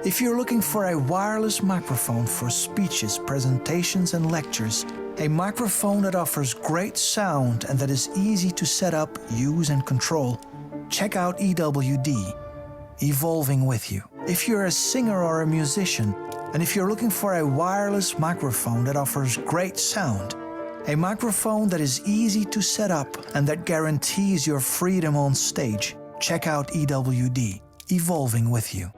If you're looking for a wireless microphone for speeches, presentations, and lectures, a microphone that offers great sound and that is easy to set up, use, and control, check out EWD, evolving with you. If you're a singer or a musician, and if you're looking for a wireless microphone that offers great sound, a microphone that is easy to set up and that guarantees your freedom on stage, check out EWD, evolving with you.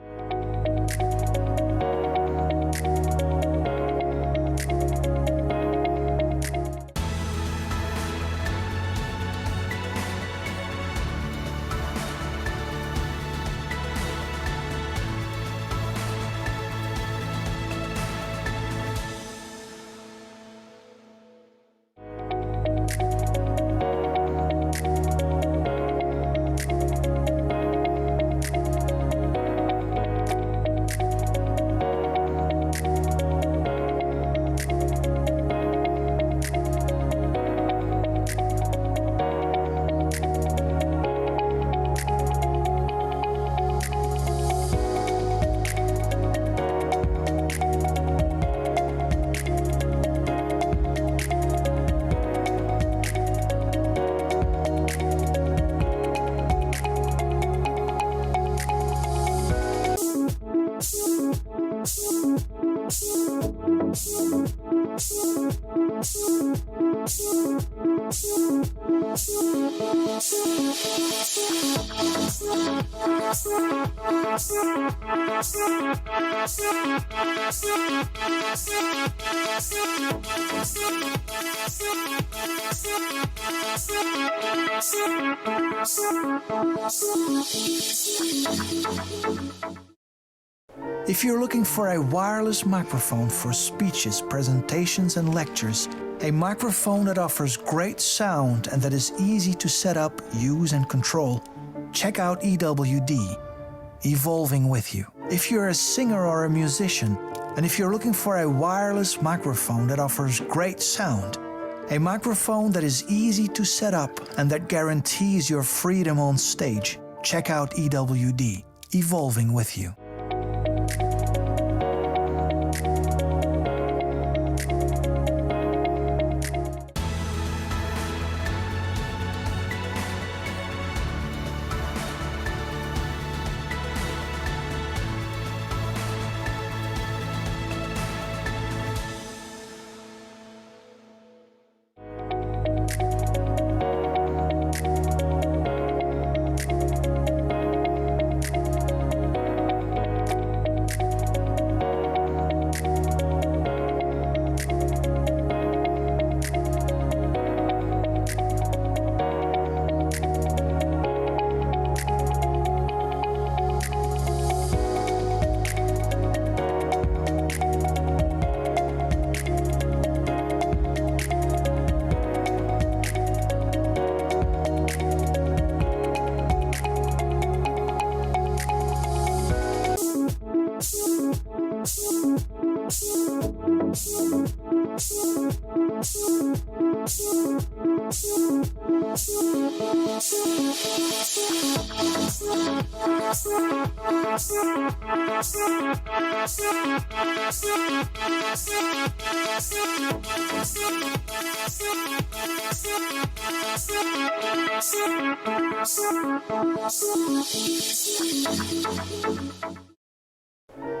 If you're looking for a wireless microphone for speeches, presentations, and lectures, a microphone that offers great sound and that is easy to set up, use, and control, check out EWD, evolving with you. If you're a singer or a musician, and if you're looking for a wireless microphone that offers great sound, a microphone that is easy to set up and that guarantees your freedom on stage, check out EWD, evolving with you.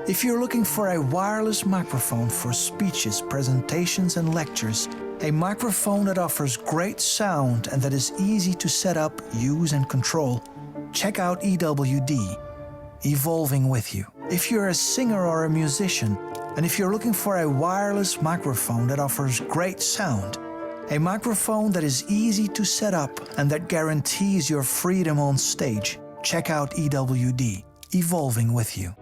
If you're looking for a wireless microphone for speeches, presentations, and lectures, a microphone that offers great sound and that is easy to set up, use, and control, check out EWD, evolving with you. If you're a singer or a musician, and if you're looking for a wireless microphone that offers great sound, a microphone that is easy to set up and that guarantees your freedom on stage, check out EWD, evolving with you.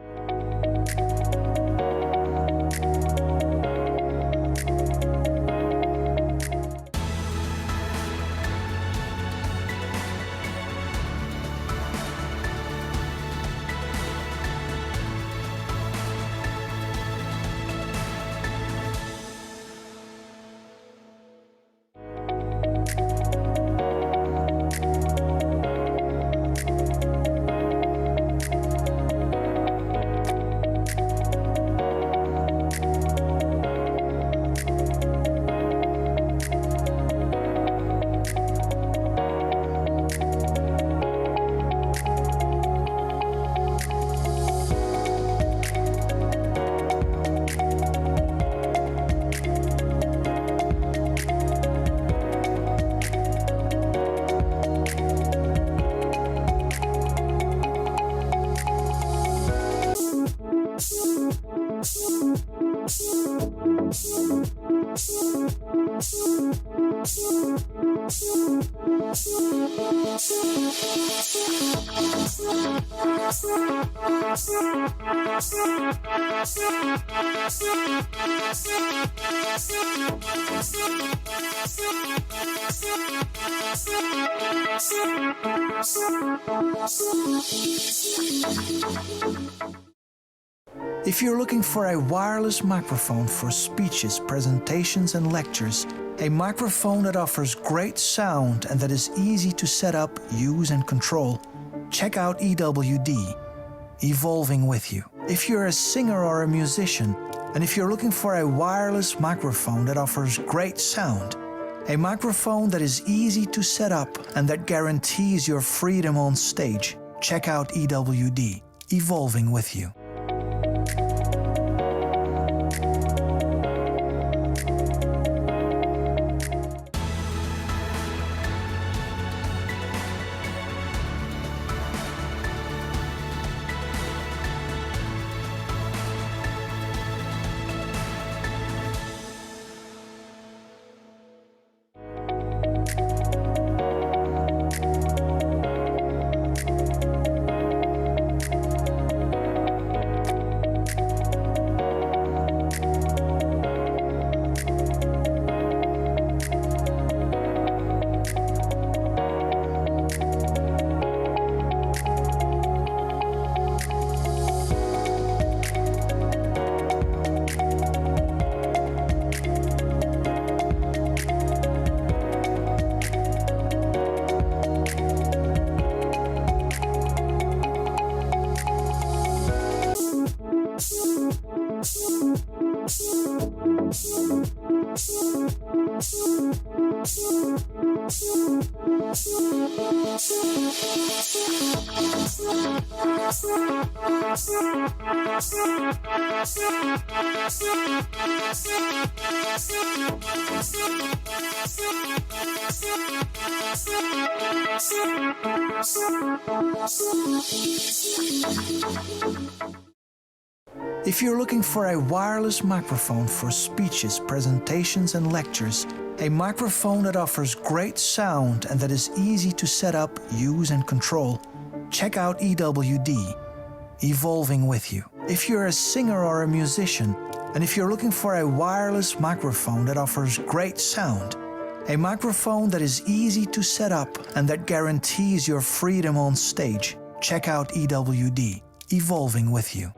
If you're looking for a wireless microphone for speeches, presentations, and lectures, a microphone that offers great sound and that is easy to set up, use, and control, check out EWD, evolving with you. If you're a singer or a musician, and if you're looking for a wireless microphone that offers great sound, a microphone that is easy to set up and that guarantees your freedom on stage, check out EWD, evolving with you. If you're looking for a wireless microphone for speeches, presentations, and lectures, a microphone that offers great sound and that is easy to set up, use, and control, check out EWD, evolving with you. If you're a singer or a musician, and if you're looking for a wireless microphone that offers great sound, a microphone that is easy to set up and that guarantees your freedom on stage, check out EWD, evolving with you.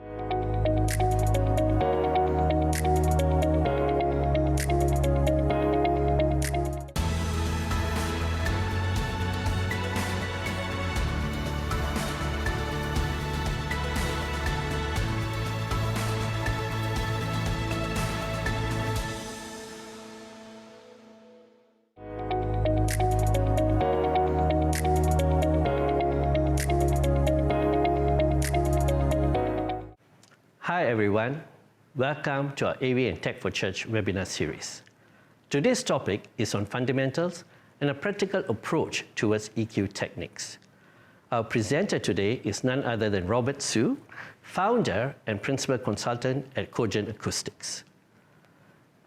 Hi everyone, welcome to our AVnTech4Church webinar series. Today's topic is on fundamentals and a practical approach towards EQ techniques. Our presenter today is none other than Robert Su, founder and principal consultant at Cogent Acoustics.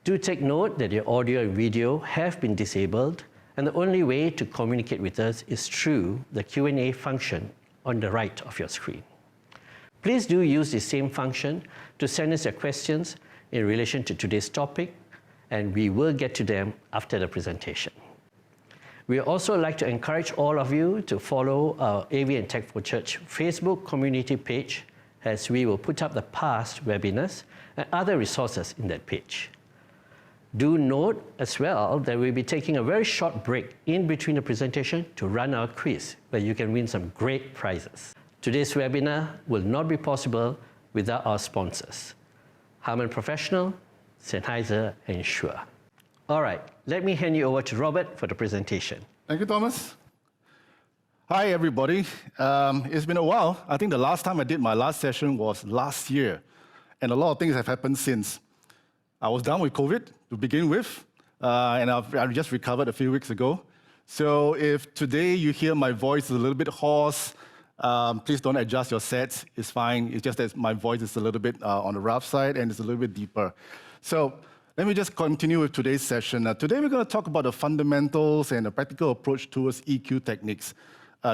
Do take note that your audio and video have been disabled, and the only way to communicate with us is through the Q&A function on the right of your screen. Please do use the same function to send us your questions in relation to today's topic, and we will get to them after the presentation. We also like to encourage all of you to follow our AVnTech4Church Facebook community page, as we will put up the past webinars and other resources in that page. Do note as well that we'll be taking a very short break in between the presentation to run our quiz, where you can win some great prizes. Today's webinar will not be possible without our sponsors, Harman Professional, Sennheiser, and Shure. All right, let me hand you over to Robert for the presentation. Thank you, Thomas. Hi, everybody. It's been a while. I think the last time I did my last session was last year, and a lot of things have happened since. I was down with COVID to begin with, and I've just recovered a few weeks ago. So if today you hear my voice is a little bit hoarse, please don't adjust your sets. It's fine. It's just that my voice is a little bit on the rough side and it's a little bit deeper. So Let me just continue with today's session. Today we're going to talk about the fundamentals and a practical approach towards EQ techniques.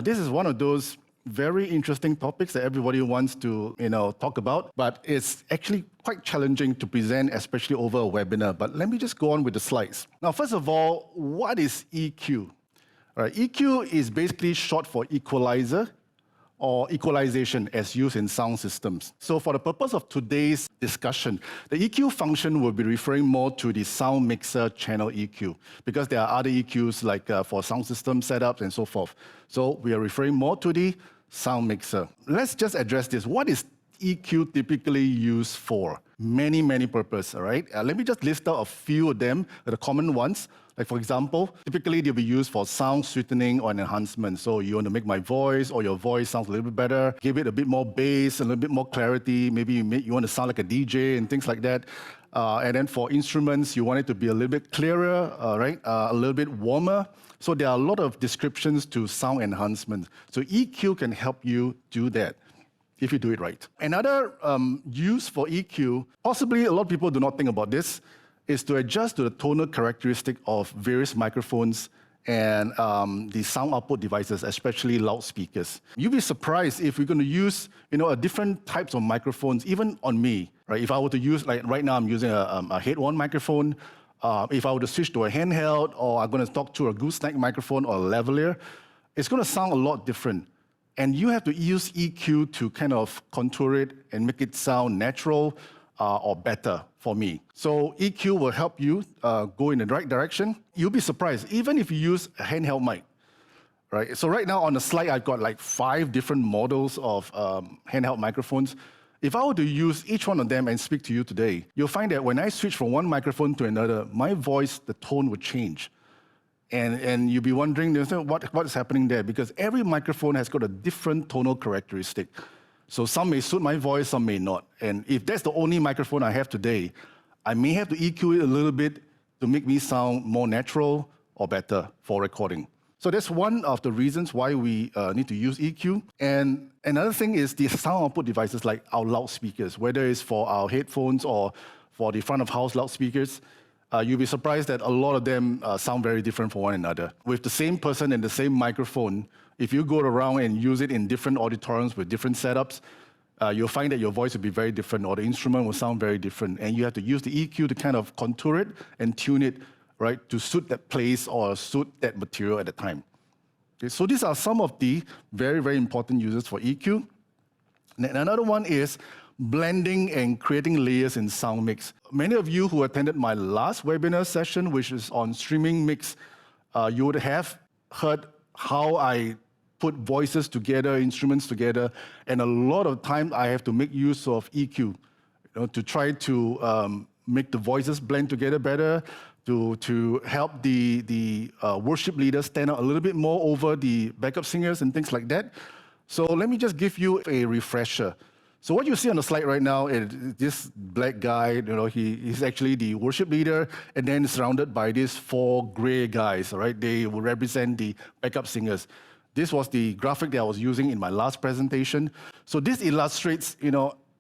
This is one of those very interesting topics that everybody wants to talk about, but it's actually quite challenging to present, especially over a webinar. But let me just go on with the slides. Now, first of all, what is EQ? All right, EQ is basically short for equalizer, or equalization as used in sound systems. So for the purpose of today's discussion, the EQ function will be referring more to the sound mixer channel EQ, because there are other EQs like for sound system setups and so forth. So we are referring more to the sound mixer. Let's just address this. What is EQ typically used for? Many purposes, all right? Let me just list out a few of them, the common ones. Like for example, typically they'll be used for sound sweetening or enhancement. So you want to make my voice or your voice sounds a little bit better, give it a bit more bass, a little bit more clarity. Maybe you want to sound like a DJ and things like that. And then for instruments, you want it to be a little bit clearer, right? A little bit warmer. So there are a lot of descriptions to sound enhancement. So EQ can help you do that if you do it right. Another use for EQ, possibly a lot of people do not think about this, is to adjust to the tonal characteristic of various microphones and the sound output devices, especially loudspeakers. You'd be surprised if we're going to use a different types of microphones, even on me. Right? If I were to use, like right now I'm using a head-on microphone, if I were to switch to a handheld, or I'm going to talk to a gooseneck microphone or a lavalier, it's going to sound a lot different. And you have to use EQ to kind of contour it and make it sound natural or better for me. So EQ will help you go in the right direction. You'll be surprised, even if you use a handheld mic. Right? So right now on the slide, I've got like 5 different models of handheld microphones. If I were to use each one of them and speak to you today, you'll find that when I switch from one microphone to another, my voice, the tone would change. And you'll be wondering what is happening there, because every microphone has got a different tonal characteristic. So some may suit my voice, some may not. And if that's the only microphone I have today, I may have to EQ it a little bit to make me sound more natural or better for recording. So that's one of the reasons why we need to use EQ. And another thing is the sound output devices like our loudspeakers, whether it's for our headphones or for the front of house loudspeakers. You'll be surprised that a lot of them sound very different from one another. With the same person and the same microphone, if you go around and use it in different auditoriums with different setups, you'll find that your voice will be very different, or the instrument will sound very different. And you have to use the EQ to kind of contour it and tune it, right, to suit that place or suit that material at the time. Okay, so these are some of the very important uses for EQ. And another one is blending and creating layers in sound mix. Many of you who attended my last webinar session, which is on streaming mix, you would have heard how I put voices together, instruments together, and a lot of times I have to make use of EQ to try to make the voices blend together better, to help the worship leaders stand out a little bit more over the backup singers and things like that. So let me just give you a refresher. So what you see on the slide right now is this black guy, he's actually the worship leader, and then surrounded by these 4 gray guys, right? They will represent the backup singers. This was the graphic that I was using in my last presentation. So this illustrates,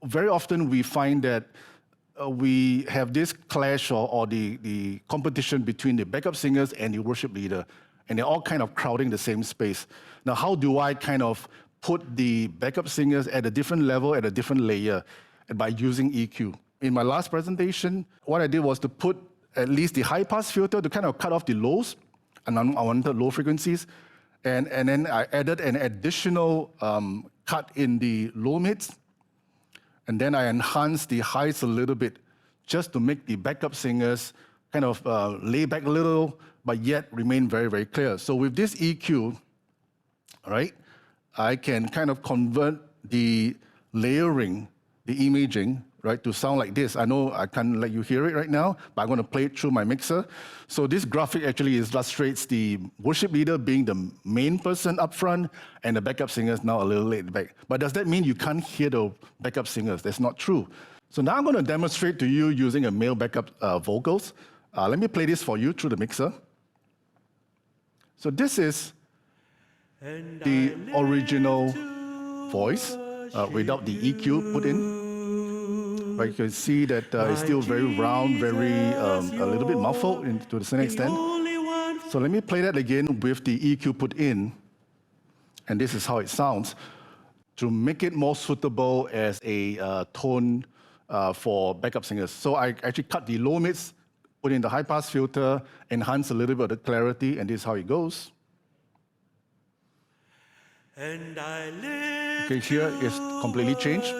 very often we find that we have this clash or the competition between the backup singers and the worship leader, and they're all kind of crowding the same space. Now, how do I kind of put the backup singers at a different level, at a different layer, by using EQ? In my last presentation, what I did was to put at least the high-pass filter to kind of cut off the lows, and I wanted low frequencies, and then I added an additional cut in the low mids, and then I enhanced the highs a little bit, just to make the backup singers kind of lay back a little, but yet remain very clear. So with this EQ, right, I can kind of convert the layering, the imaging, right, to sound like this. I know I can't let you hear it right now, but I'm going to play it through my mixer. So this graphic actually illustrates the worship leader being the main person up front, and the backup singers now a little laid back. But does that mean you can't hear the backup singers? That's not true. So now I'm going to demonstrate to you using a male backup vocals. Let me play this for you through the mixer. So this is the original voice without the EQ put in. Right, you can see that it's still very round, very a little bit muffled to the same extent. So let me play that again with the EQ put in, and this is how it sounds, to make it more suitable as a tone for backup singers. So I actually cut the low mids, put in the high pass filter, enhance a little bit of the clarity, and this is how it goes. And I live okay, here it's completely changed.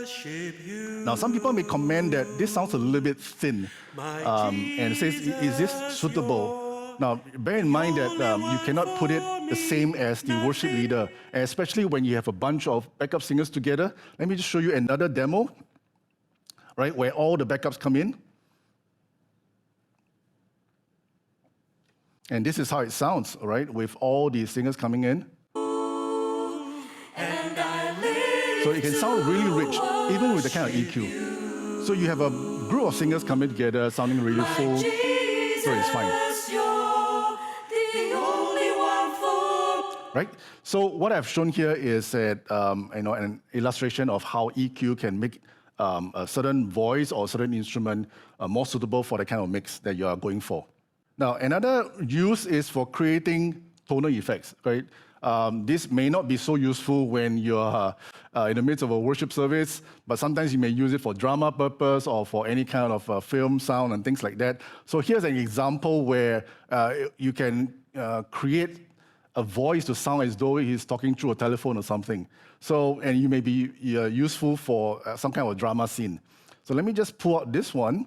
Now, some people may comment that this sounds a little bit thin, and it says, is this suitable? Now, bear in mind that you cannot put it the same as the worship leader, and especially when you have a bunch of backup singers together. Let me just show you another demo, right, where all the backups come in. And this is how it sounds, right, with all the singers coming in. So it can sound really rich, even with the kind of EQ. So you have a group of singers coming together, sounding really full, so it's fine. Right? So what I've shown here is that, an illustration of how EQ can make a certain voice or a certain instrument more suitable for the kind of mix that you are going for. Now, another use is for creating tonal effects, right? This may not be so useful when you're in the midst of a worship service, but sometimes you may use it for drama purpose or for any kind of film sound and things like that. So here's an example where you can create a voice to sound as though he's talking through a telephone or something. So, and you may be useful for some kind of drama scene. So let me just pull out this one.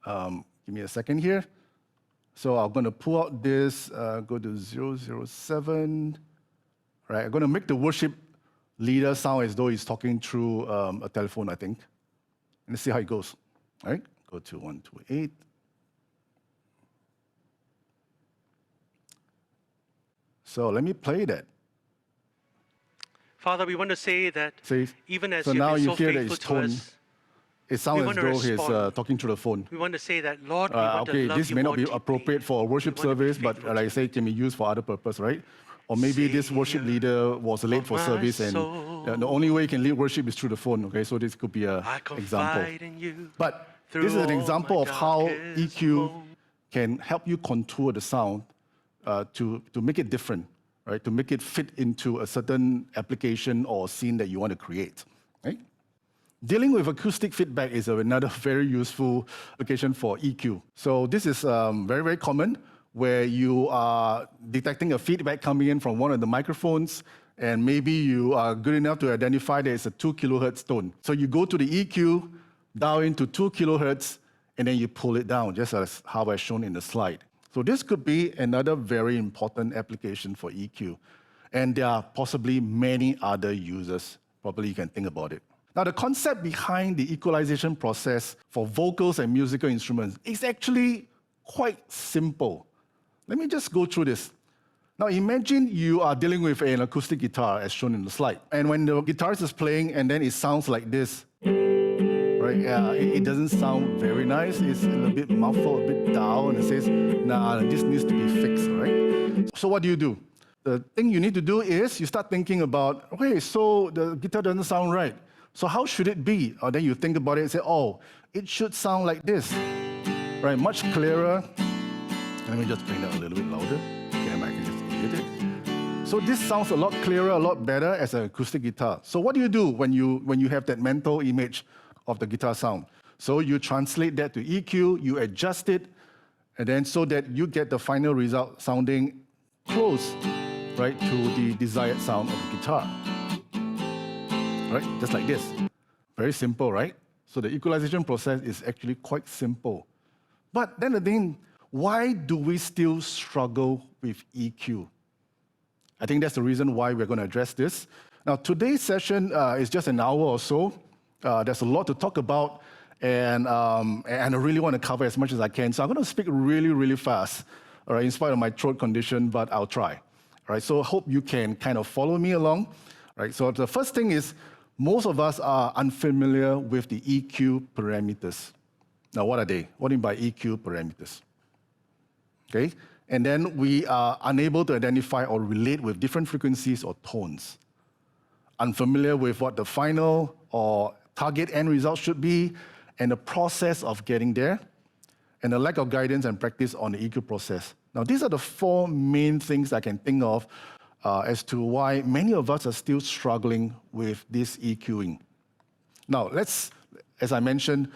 Give me a second here. So I'm going to pull out this, go to 007. Right, I'm going to make the worship leader sound as though he's talking through a telephone, I think. And let's see how it goes. All right, go to 128. So let me play that. Father, we want to say that even as so you've now been you so hear that faithful it's to tone. us, It sounds as though he's respond. talking through the phone. we want to say that, Lord, we want to Okay, love this you may not more be deeply. appropriate for a worship We want to be service, but faithful like I to say, it can be used for other purpose, right? Or maybe this worship leader was late for my service, and soul. the only way you can lead worship is through the phone. Okay, so this could be an I example. confide in you But through this is an all example my of how darkest EQ moments. can help you contour the sound to make it different, right? To make it fit into a certain application or scene that you want to create, right? Dealing with acoustic feedback is another very useful application for EQ. So this is very, very common, where you are detecting a feedback coming in from one of the microphones, and maybe you are good enough to identify that it's a 2 kilohertz tone. So you go to the EQ, dial into 2 kilohertz, and then you pull it down, just as how I've shown in the slide. So this could be another very important application for EQ. And there are possibly many other users, probably you can think about it. Now, the concept behind the equalization process for vocals and musical instruments is actually quite simple. Let me just go through this. Now, imagine you are dealing with an acoustic guitar, as shown in the slide. And when the guitarist is playing, and then it sounds like this, right? It doesn't sound very nice. It's a little bit muffled, a bit down, and it says, nah, this needs to be fixed, right? So what do? The thing you need to do is you start thinking about, okay, so the guitar doesn't sound right. So how should it be? Or then you think about it and say, oh, it should sound like this, right? Much clearer. Let me just bring that a little bit louder. Okay, I can just edit it. So this sounds a lot clearer, a lot better as an acoustic guitar. So what do you do when you have that mental image of the guitar sound? So you translate that to EQ, you adjust it, and then so that you get the final result sounding close, right, to the desired sound of the guitar. Right, just like this. Very simple, right? So the equalization process is actually quite simple. But then again, why do we still struggle with EQ? I think that's the reason why we're going to address this. Now, today's session is just an hour or so. There's a lot to talk about, and I really want to cover as much as I can. So I'm going to speak really, really fast, all right, in spite of my throat condition, but I'll try. All right, so I hope you can kind of follow me along. All right, so the first thing is, most of us are unfamiliar with the EQ parameters. Now, what are they? What do you mean by EQ parameters? Okay, and then we are unable to identify or relate with different frequencies or tones. Unfamiliar with what the final or target end result should be, and the process of getting there, and the lack of guidance and practice on the EQ process. Now, these are the four main things I can think of as to why many of us are still struggling with this EQing. Now, as I mentioned,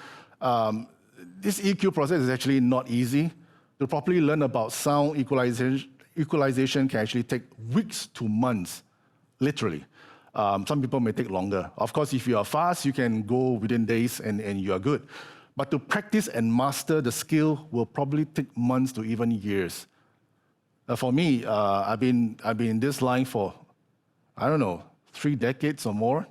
this EQ process is actually not easy. To properly learn about sound equalization can actually take weeks to months, literally. Some people may take longer. Of course, if you are fast, you can go within days and you are good. But to practice and master the skill will probably take months to even years. For me, I've been in this line for, 3 decades or more.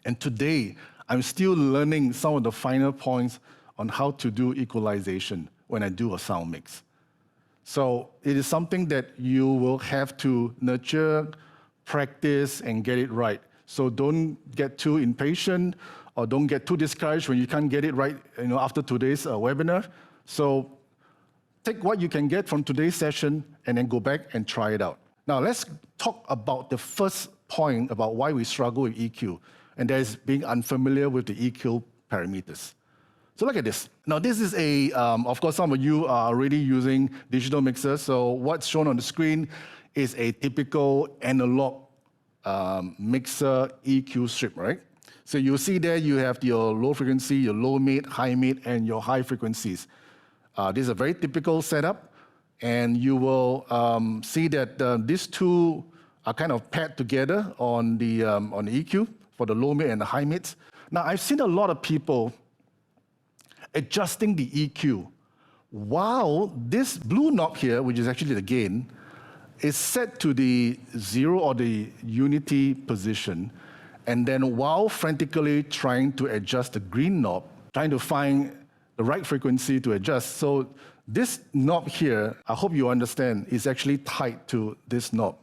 And today, I'm still learning some of the finer points on how to do equalization when I do a sound mix. So it is something that you will have to nurture, practice, and get it right. So don't get too impatient or don't get too discouraged when you can't get it right after today's webinar. So take what you can get from today's session and then go back and try it out. Now let's talk about the first point about why we struggle with EQ, and that is being unfamiliar with the EQ parameters. So look at this. Now this is of course some of you are already using digital mixers, so what's shown on the screen is a typical analog mixer EQ strip, right? So you see there you have your low frequency, your low mid, high mid, and your high frequencies. This is a very typical setup, and you will see that these two are kind of paired together on the EQ for the low mid and the high mids. Now I've seen a lot of people adjusting the EQ while this blue knob here, which is actually the gain, is set to the 0 or the unity position, and then while frantically trying to adjust the green knob, trying to find the right frequency to adjust. So this knob here, I hope you understand, is actually tied to this knob.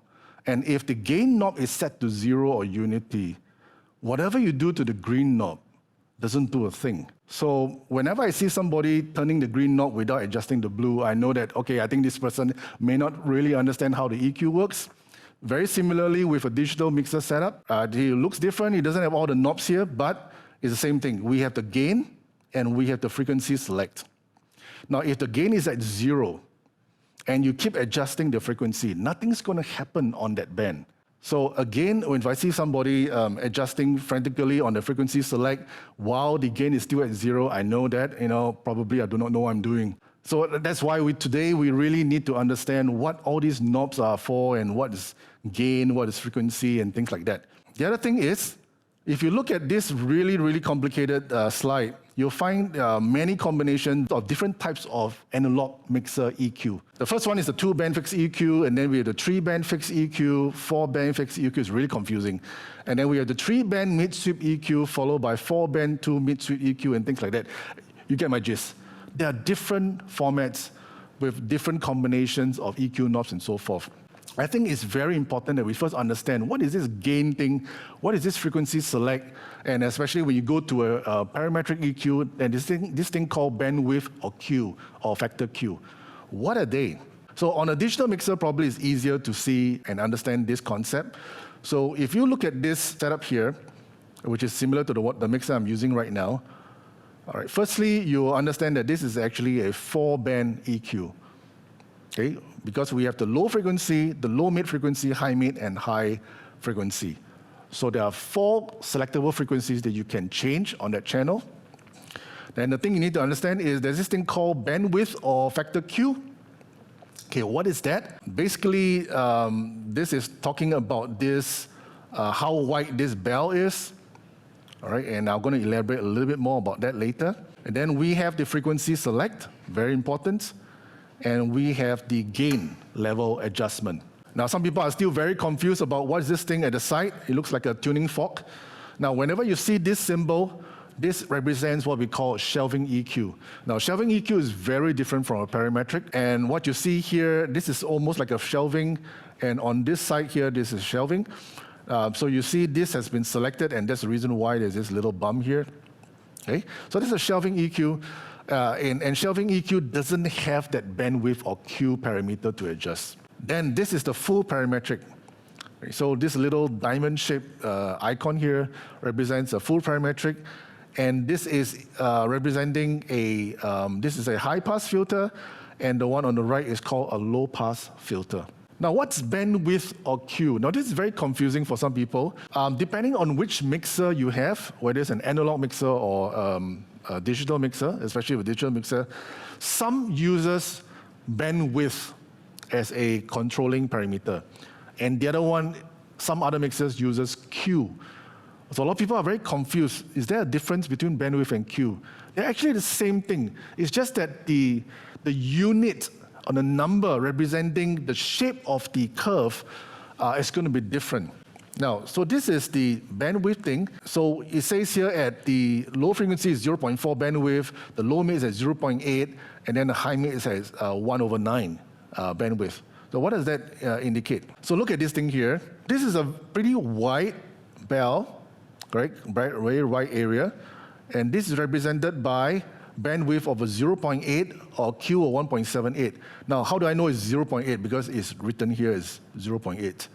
And if the gain knob is set to 0 or unity, whatever you do to the green knob doesn't do a thing. So whenever I see somebody turning the green knob without adjusting the blue, I know that, okay, I think this person may not really understand how the EQ works. Very similarly with a digital mixer setup, it looks different. It doesn't have all the knobs here, but it's the same thing. We have the gain and we have the frequency select. Now, if the gain is at 0 and you keep adjusting the frequency, nothing's going to happen on that band. So again, if I see somebody adjusting frantically on the frequency select while the gain is still at 0, I know that, probably I do not know what I'm doing. So that's why today we really need to understand what all these knobs are for and what is gain, what is frequency, and things like that. The other thing is, if you look at this really, really complicated slide, you'll find many combinations of different types of analog mixer EQ. The first one is the 2-band fixed EQ, and then we have the 3-band fixed EQ, 4-band fixed EQ. It's really confusing. And then we have the 3-band mid-sweep EQ, followed by 4-band 2 mid-sweep EQ, and things like that. You get my gist. There are different formats with different combinations of EQ knobs and so forth. I think it's very important that we first understand what is this gain thing, what is this frequency select, and especially when you go to a parametric EQ, and this thing called bandwidth or Q, or factor Q. What are they? So on a digital mixer, probably it's easier to see and understand this concept. So if you look at this setup here, which is similar to the mixer I'm using right now, all right, firstly, you'll understand that this is actually a 4-band EQ. Okay, because we have the low frequency, the low mid frequency, high mid, and high frequency. So there are 4 selectable frequencies that you can change on that channel. Then the thing you need to understand is there's this thing called bandwidth or factor Q. Okay, what is that? Basically, this is talking about this, how wide this bell is. All right, and I'm going to elaborate a little bit more about that later. And then we have the frequency select, very important. And we have the gain level adjustment. Now, some people are still very confused about what is this thing at the side. It looks like a tuning fork. Now, whenever you see this symbol, this represents what we call shelving EQ. Now, shelving EQ is very different from a parametric. And what you see here, this is almost like a shelving. And on this side here, this is shelving. So you see this has been selected, and that's the reason why there's this little bump here. Okay? So this is a shelving EQ. And shelving EQ doesn't have that bandwidth or Q parameter to adjust. Then this is the full parametric. Okay, so this little diamond-shaped icon here represents a full parametric, and this is representing this is a high-pass filter, and the one on the right is called a low-pass filter. Now, what's bandwidth or Q? Now, this is very confusing for some people. Depending on which mixer you have, whether it's an analog mixer or a digital mixer, especially with digital mixer, some uses bandwidth as a controlling parameter. And the other one, some other mixers uses Q. So a lot of people are very confused. Is there a difference between bandwidth and Q? They're actually the same thing. It's just that the unit on the number representing the shape of the curve is going to be different. Now, so this is the bandwidth thing. So it says here at the low frequency is 0.4 bandwidth, the low mid is at 0.8, and then the high mid is at 1/9 bandwidth. So what does that indicate? So look at this thing here. This is a pretty wide bell, correct? Very wide area. And this is represented by bandwidth of a 0.8 or Q of 1.78. Now, how do I know it's 0.8? Because it's written here as 0.8.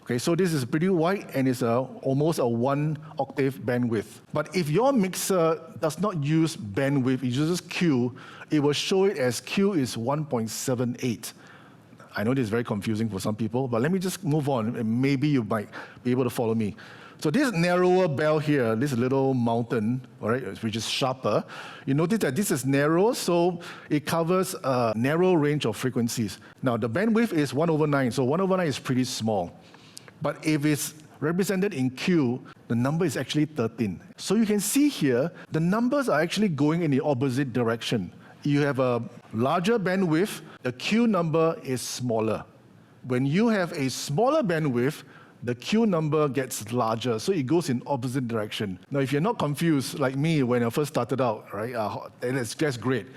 Okay, so this is pretty wide, and it's almost a 1 octave bandwidth. But if your mixer does not use bandwidth, it uses Q, it will show it as Q is 1.78. I know this is very confusing for some people, but let me just move on, and maybe you might be able to follow me. So this narrower bell here, this little mountain, all right, which is sharper, you notice that this is narrow, so it covers a narrow range of frequencies. Now, the bandwidth is 1/9, so 1/9 is pretty small. But if it's represented in Q, the number is actually 13. So you can see here, the numbers are actually going in the opposite direction. You have a larger bandwidth, the Q number is smaller. When you have a smaller bandwidth, the Q number gets larger, so it goes in opposite direction. Now, if you're not confused, like me when I first started out, right, that's great.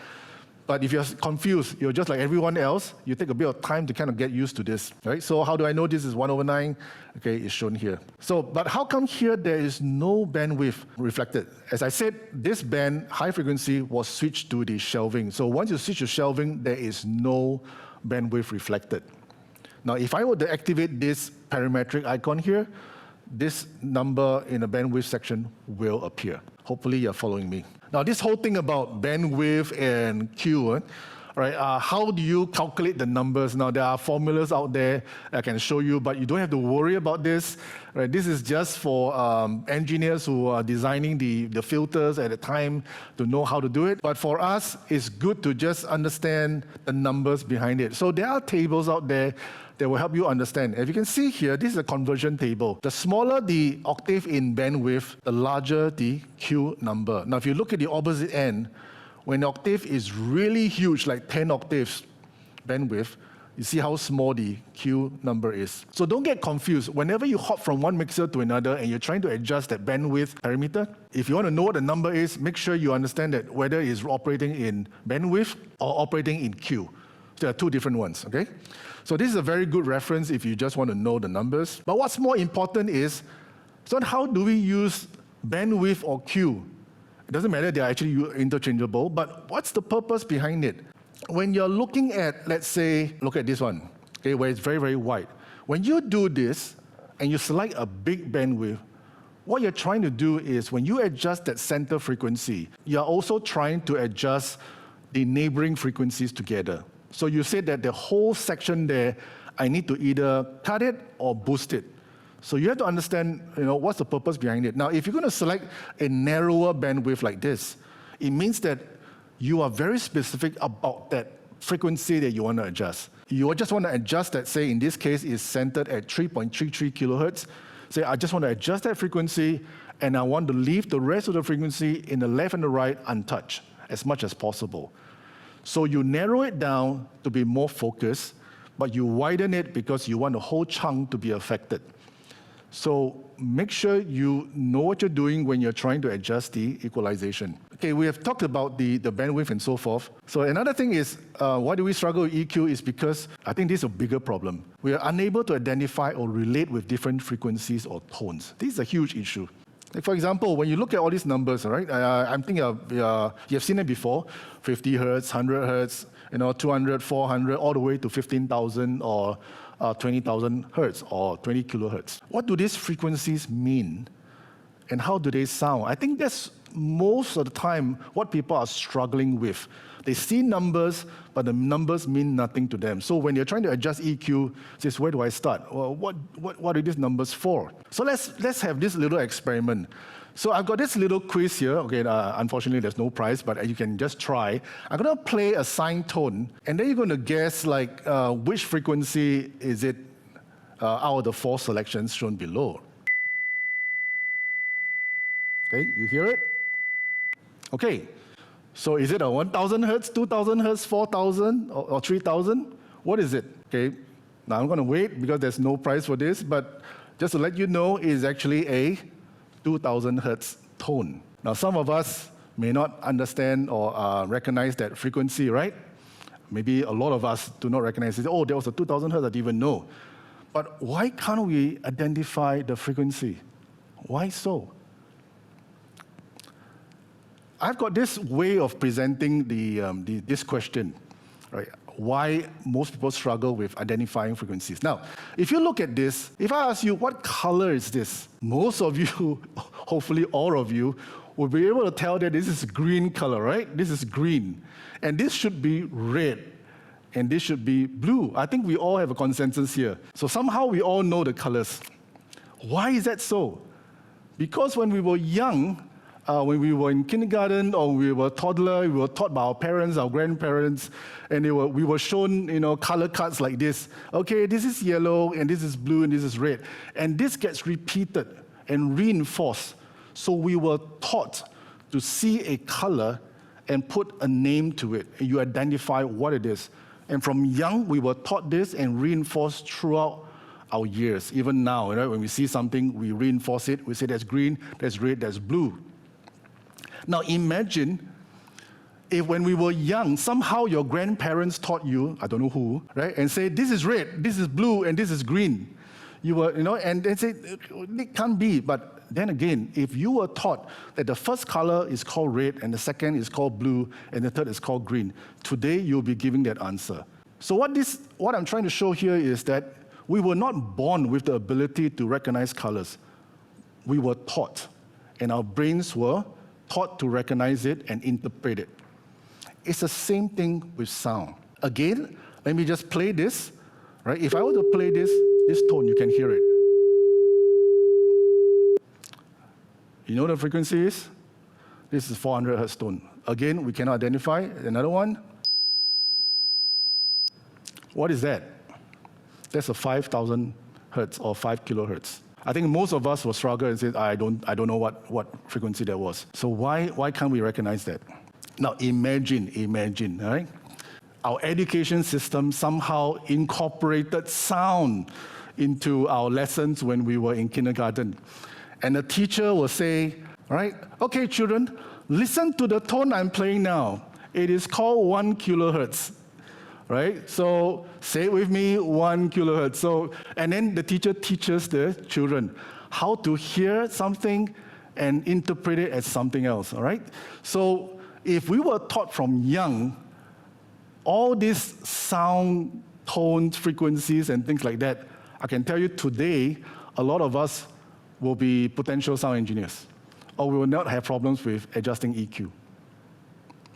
But if you're confused, you're just like everyone else, you take a bit of time to kind of get used to this, right? So how do I know this is 1/9? Okay, it's shown here. So, but how come here there is no bandwidth reflected? As I said, this band, high frequency, was switched to the shelving. So once you switch to shelving, there is no bandwidth reflected. Now, if I were to activate this parametric icon here, this number in the bandwidth section will appear. Hopefully, you're following me. Now, this whole thing about bandwidth and Q, right? How do you calculate the numbers? Now, there are formulas out there I can show you, but you don't have to worry about this. Right? This is just for engineers who are designing the filters at the time to know how to do it. But for us, it's good to just understand the numbers behind it. So there are tables out there that will help you understand. As you can see here, this is a conversion table. The smaller the octave in bandwidth, the larger the Q number. Now, if you look at the opposite end, when the octave is really huge, like 10 octaves bandwidth, you see how small the Q number is. So don't get confused. Whenever you hop from one mixer to another and you're trying to adjust that bandwidth parameter, if you want to know what the number is, make sure you understand that whether it's operating in bandwidth or operating in Q. There are two different ones, okay? So this is a very good reference if you just want to know the numbers. But what's more important is, so how do we use bandwidth or Q? It doesn't matter, they're actually interchangeable, but what's the purpose behind it? When you're looking at, let's say, look at this one, okay, where it's very, very wide. When you do this, and you select a big bandwidth, what you're trying to do is, when you adjust that center frequency, you're also trying to adjust the neighboring frequencies together. So you say that the whole section there, I need to either cut it or boost it. So you have to understand, what's the purpose behind it. Now, if you're going to select a narrower bandwidth like this, it means that you are very specific about that frequency that you want to adjust. You just want to adjust that, say, in this case, is centered at 3.33 kilohertz. Say, I just want to adjust that frequency, and I want to leave the rest of the frequency in the left and the right untouched as much as possible. So you narrow it down to be more focused, but you widen it because you want the whole chunk to be affected. So make sure you know what you're doing when you're trying to adjust the equalization. Okay, we have talked about the bandwidth and so forth. So another thing is, why do we struggle with EQ is because I think this is a bigger problem. We are unable to identify or relate with different frequencies or tones. This is a huge issue. Like for example, when you look at all these numbers, right? I'm thinking you've seen it before: 50 hertz, 100 hertz, 200, 400, all the way to 15,000 or 20,000 hertz or 20 kilohertz. What do these frequencies mean, and how do they sound? I think that's most of the time what people are struggling with. They see numbers, but the numbers mean nothing to them. So when you're trying to adjust EQ, says, where do I start? Well, what are these numbers for? So let's have this little experiment. So I've got this little quiz here. Okay, unfortunately there's no prize, but you can just try. I'm going to play a sine tone, and then you're going to guess like which frequency is it out of the 4 selections shown below. Okay, you hear it? Okay, so is it a 1,000 hertz, 2,000 hertz, 4,000, or 3,000? What is it? Okay, now I'm going to wait because there's no prize for this, but just to let you know, it's actually a 2,000 hertz tone. Now, some of us may not understand or recognize that frequency, right? Maybe a lot of us do not recognize it. Oh, there was a 2,000 hertz, I didn't even know. But why can't we identify the frequency? Why so? I've got this way of presenting this question, right? Why most people struggle with identifying frequencies. Now, if you look at this, if I ask you, what color is this? Most of you, hopefully all of you, will be able to tell that this is green color, right? This is green. And this should be red. And this should be blue. I think we all have a consensus here. So somehow we all know the colors. Why is that so? Because when we were young, when we were in kindergarten or we were toddler, we were taught by our parents, our grandparents, and we were shown, color cards like this. Okay, this is yellow, and this is blue, and this is red. And this gets repeated and reinforced. So we were taught to see a color and put a name to it, and you identify what it is. And from young, we were taught this and reinforced throughout our years. Even now, when we see something, we reinforce it. We say that's green, that's red, that's blue. Now imagine if when we were young, somehow your grandparents taught you, I don't know who, right, and say, this is red, this is blue, and this is green. You were, and they say, it can't be. But then again, if you were taught that the first color is called red, and the second is called blue, and the third is called green, today you'll be giving that answer. So what I'm trying to show here is that we were not born with the ability to recognize colors. We were taught, and our brains were taught to recognize it and interpret it. It's the same thing with sound. Again, let me just play this. Right? If I were to play this tone, you can hear it. You know what the frequency is? This is 400 hertz tone. Again, we cannot identify. Another one. What is that? That's a 5,000 hertz or 5 kilohertz. I think most of us will struggle and say, I don't know what frequency that was. So why can't we recognize that? Now imagine, all right? Our education system somehow incorporated sound into our lessons when we were in kindergarten. And the teacher will say, all right, okay, children, listen to the tone I'm playing now. It is called 1 kilohertz. Right? So say it with me, 1 kilohertz. So, and then the teacher teaches the children how to hear something and interpret it as something else, all right? So if we were taught from young, all these sound, tones, frequencies, and things like that, I can tell you today, a lot of us will be potential sound engineers, or we will not have problems with adjusting EQ.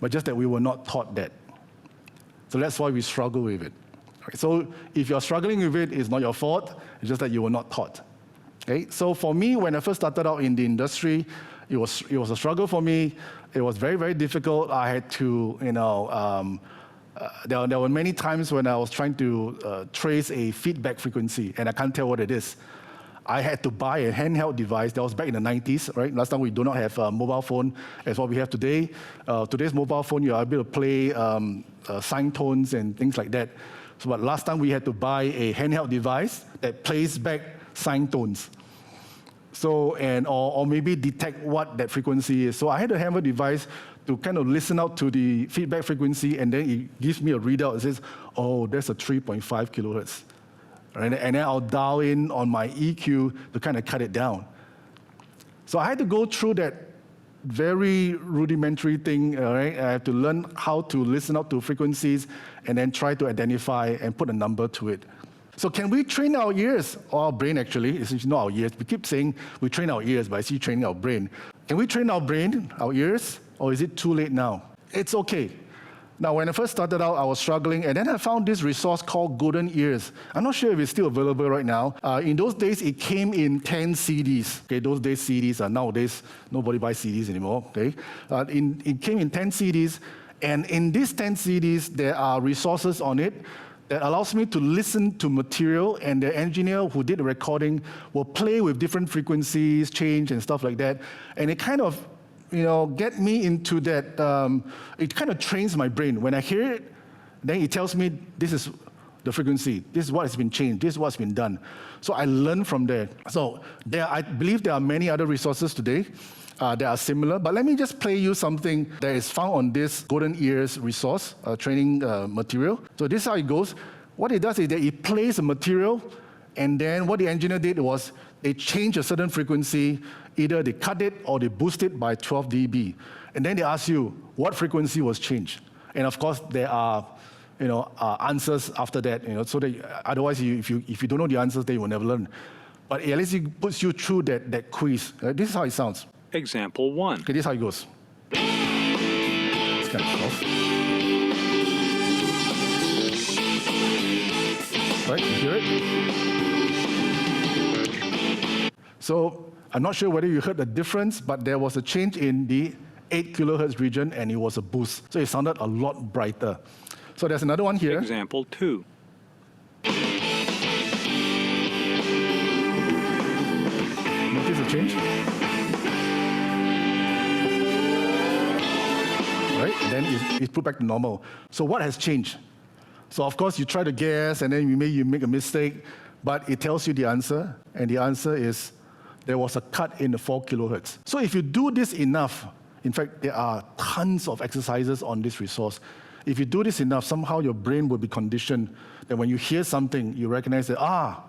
But just that we were not taught that. So that's why we struggle with it. Right? So if you're struggling with it, it's not your fault. It's just that you were not taught. Okay? So for me, when I first started out in the industry, it was a struggle for me. It was very, very difficult. I had to, there were many times when I was trying to trace a feedback frequency, and I can't tell what it is. I had to buy a handheld device. That was back in the 90s, right? Last time we do not have a mobile phone as what we have today. Today's mobile phone, you are able to play sine tones and things like that. So, but last time we had to buy a handheld device that plays back sine tones. So, or maybe detect what that frequency is. So I had to have a device to kind of listen out to the feedback frequency, and then it gives me a readout. It says, oh, that's a 3.5 kilohertz. Right? And then I'll dial in on my EQ to kind of cut it down. So I had to go through that very rudimentary thing, right? I have to learn how to listen out to frequencies and then try to identify and put a number to it. So can we train our ears, or our brain actually? It's not our ears. We keep saying we train our ears, but I see training our brain. Can we train our brain, our ears, or is it too late now? It's okay. Now, when I first started out, I was struggling, and then I found this resource called Golden Ears. I'm not sure if it's still available right now. In those days, it came in 10 CDs. Okay, those days CDs are nowadays, nobody buys CDs anymore. Okay, it came in 10 CDs, and in these 10 CDs, there are resources on it that allows me to listen to material, and the engineer who did the recording will play with different frequencies, change, and stuff like that, and it kind of get me into that, it kind of trains my brain. When I hear it, then it tells me this is the frequency, this is what has been changed, this is what's been done. So I learn from there. So I believe there are many other resources today that are similar, but let me just play you something that is found on this Golden Ears resource, training material. So this is how it goes. What it does is that it plays a material, and then what the engineer did was they changed a certain frequency. Either they cut it or they boost it by 12 dB. And then they ask you what frequency was changed. And of course, there are answers after that. So that otherwise, if you don't know the answers, then you will never learn. But at least it puts you through that quiz. This is how it sounds. Example 1. Okay, this is how it goes. It's kind of soft. Right, you hear it? So I'm not sure whether you heard the difference, but there was a change in the 8 kilohertz region, and it was a boost. So it sounded a lot brighter. So there's another one here. Example 2. Notice the change? Right? Then it's put back to normal. So what has changed? So of course you try to guess, and then you make a mistake, but it tells you the answer, and the answer is there was a cut in the 4 kilohertz. So if you do this enough, in fact, there are tons of exercises on this resource. If you do this enough, somehow your brain will be conditioned that when you hear something, you recognize that,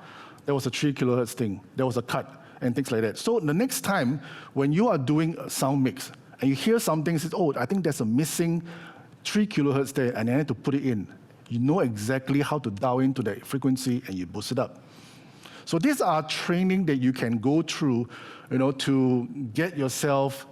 there was a 3 kilohertz thing, there was a cut, and things like that. So the next time when you are doing a sound mix, and you hear something, says, I think there's a missing 3 kilohertz there, and I need to put it in. You know exactly how to dial into that frequency, and you boost it up. So these are training that you can go through, to get yourself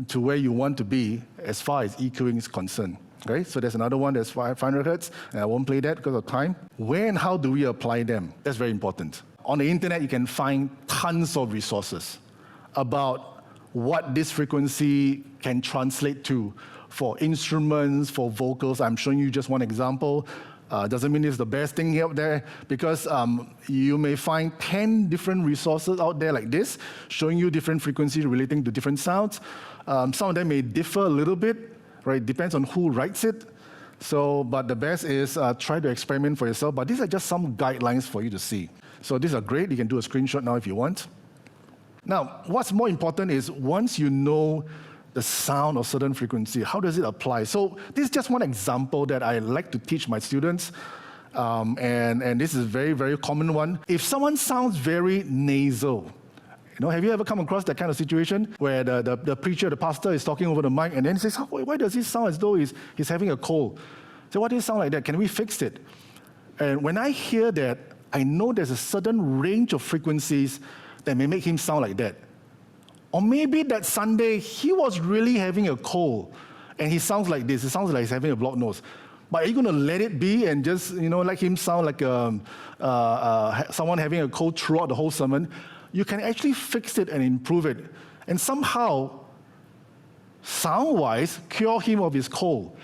to where you want to be as far as EQing is concerned. Okay? So there's another one that's 500 hertz, and I won't play that because of time. Where and how do we apply them? That's very important. On the internet, you can find tons of resources about what this frequency can translate to for instruments, for vocals. I'm showing you just one example. Doesn't mean it's the best thing out there, because you may find 10 different resources out there like this, showing you different frequencies relating to different sounds. Some of them may differ a little bit, right? Depends on who writes it. So, but the best is try to experiment for yourself. But these are just some guidelines for you to see. So these are great. You can do a screenshot now if you want. Now, what's more important is once you know the sound of certain frequency, how does it apply? So this is just one example that I like to teach my students, and this is a very, very common one. If someone sounds very nasal, have you ever come across that kind of situation where the preacher, the pastor is talking over the mic, and then he says, why does he sound as though he's having a cold? So why does it sound like that? Can we fix it? And when I hear that, I know there's a certain range of frequencies that may make him sound like that. Or maybe that Sunday, he was really having a cold, and he sounds like this. It sounds like he's having a blocked nose. But are you going to let it be and just, let him sound like someone having a cold throughout the whole sermon? You can actually fix it and improve it. And somehow, sound-wise, cure him of his cold.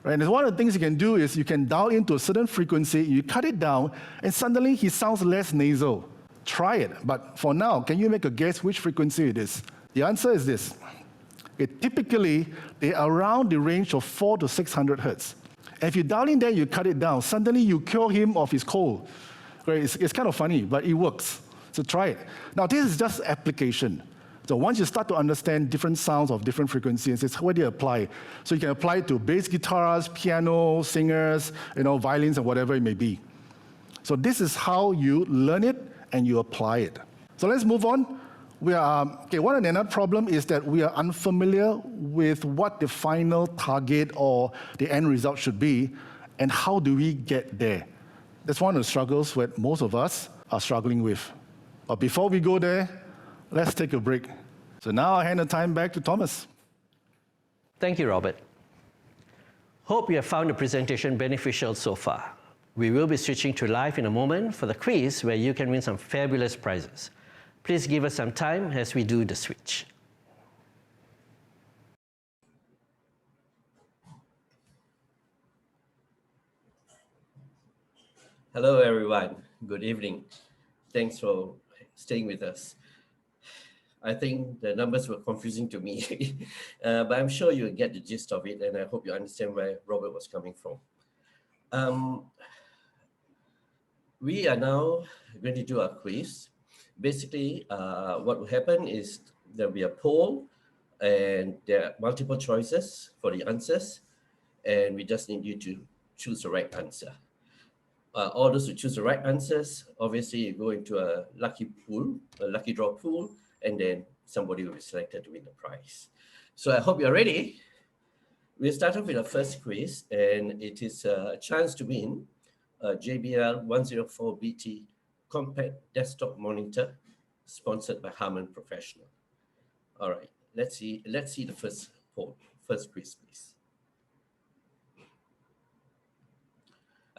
Right? And one of the things you can do is you can dial into a certain frequency, you cut it down, and suddenly he sounds less nasal. Try it. But for now, can you make a guess which frequency it is? The answer is this. Typically, they're around the range of 400 to 600 hertz. And if you dial in there, you cut it down, suddenly you cure him of his cold. Right? It's kind of funny, but it works. So try it. Now, this is just application. So once you start to understand different sounds of different frequencies, it's where do you apply? So you can apply it to bass guitars, piano, singers, violins, and whatever it may be. So this is how you learn it and you apply it. So let's move on. Another problem is that we are unfamiliar with what the final target or the end result should be, and how do we get there? That's one of the struggles that most of us are struggling with. But before we go there, let's take a break. So now I hand the time back to Thomas. Thank you, Robert. Hope you have found the presentation beneficial so far. We will be switching to live in a moment for the quiz where you can win some fabulous prizes. Please give us some time as we do the switch. Hello, everyone. Good evening. Thanks for staying with us. I think the numbers were confusing to me, but I'm sure you'll get the gist of it, and I hope you understand where Robert was coming from. We are now going to do a quiz. Basically, what will happen is there'll be a poll, and there are multiple choices for the answers, and we just need you to choose the right answer. All those who choose the right answers, obviously you go into a lucky draw pool, and then somebody will be selected to win the prize. So I hope you're ready. We'll start off with the first quiz, and it is a chance to win a JBL 104BT compact desktop monitor, sponsored by Harman Professional. All right, let's see the first quiz, please.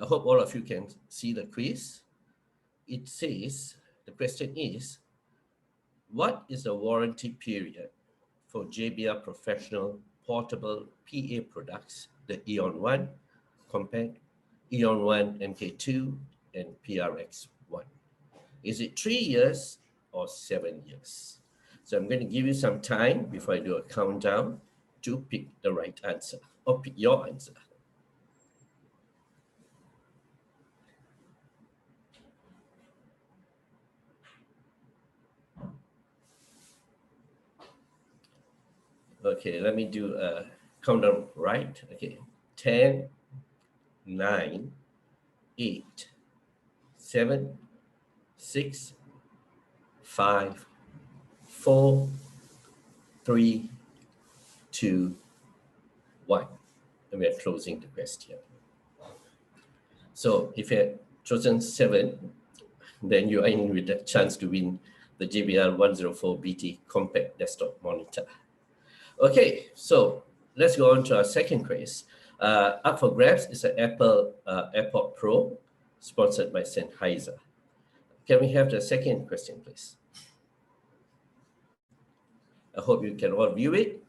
I hope all of you can see the quiz. It says, the question is, what is the warranty period for JBL Professional portable PA products, the Eon 1 compact, Eon 1 MK2, and PRX1? Is it 3 years or 7 years? So I'm going to give you some time before I do a countdown to pick the right answer, or pick your answer. Okay, let me do a countdown, right? Okay, 10, 9, 8, 7, 6, 5, 4, 3, 2, 1. And we are closing the question. So if you had chosen 7, then you are in with a chance to win the JBL 104BT compact desktop monitor. Okay, so let's go on to our second quiz. Up for grabs is an Apple AirPod Pro, sponsored by Sennheiser. Can we have the second question, please? I hope you can all view it.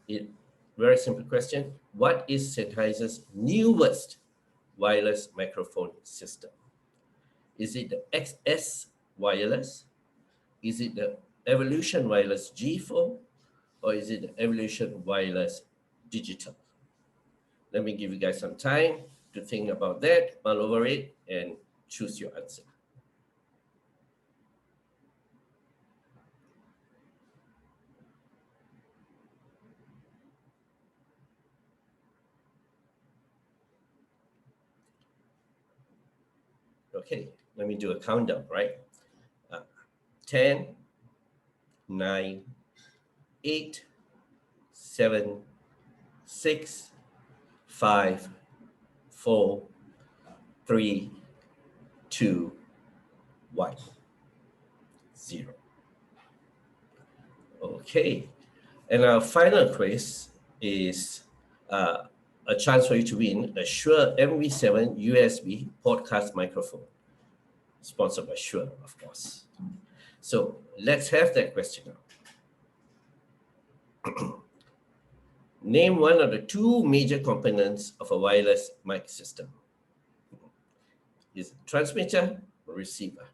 Very simple question. What is Sennheiser's newest wireless microphone system? Is it the XS Wireless? Is it the Evolution Wireless G4? Or is it the Evolution Wireless Digital? Let me give you guys some time to think about that, mull over it, and choose your answer. Okay, let me do a countdown, right? 10, 9, 8, 7, 6, 5, 4, 3, 2, 1, 0. Okay, and our final quiz is a chance for you to win a Shure MV7 USB podcast microphone, sponsored by Shure, of course. So let's have that question now. Name one of the 2 major components of a wireless mic system. Is it transmitter or receiver?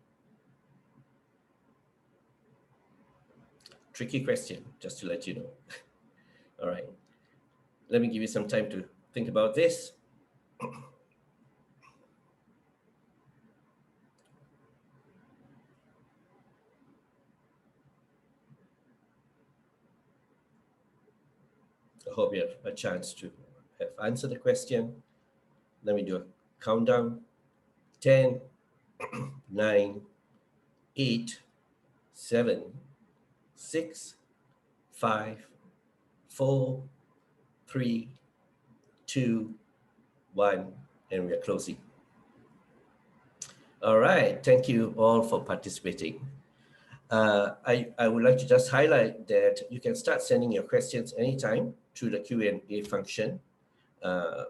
Tricky question, just to let you know. All right, let me give you some time to think about this. I hope you have a chance to have answered the question. Let me do a countdown. 10, 9, 8, 7, 6, 5, 4, 3, 2, 1, and we are closing. All right, thank you all for participating. I would like to just highlight that you can start sending your questions anytime through the Q&A function.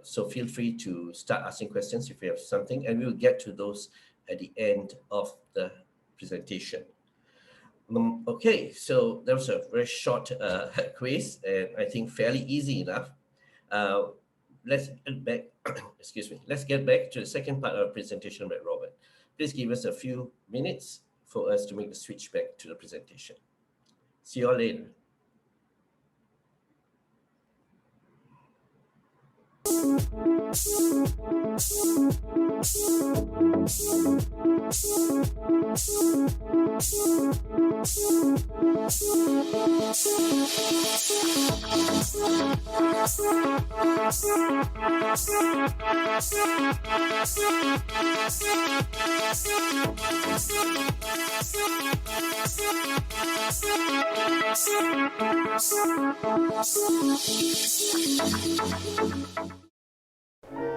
So feel free to start asking questions if you have something, and we will get to those at the end of the presentation. Okay, so that was a very short quiz, and I think fairly easy enough. Let's get back, excuse me, let's get back to the second part of our presentation by Robert. Please give us a few minutes for us to make the switch back to the presentation. See you all later.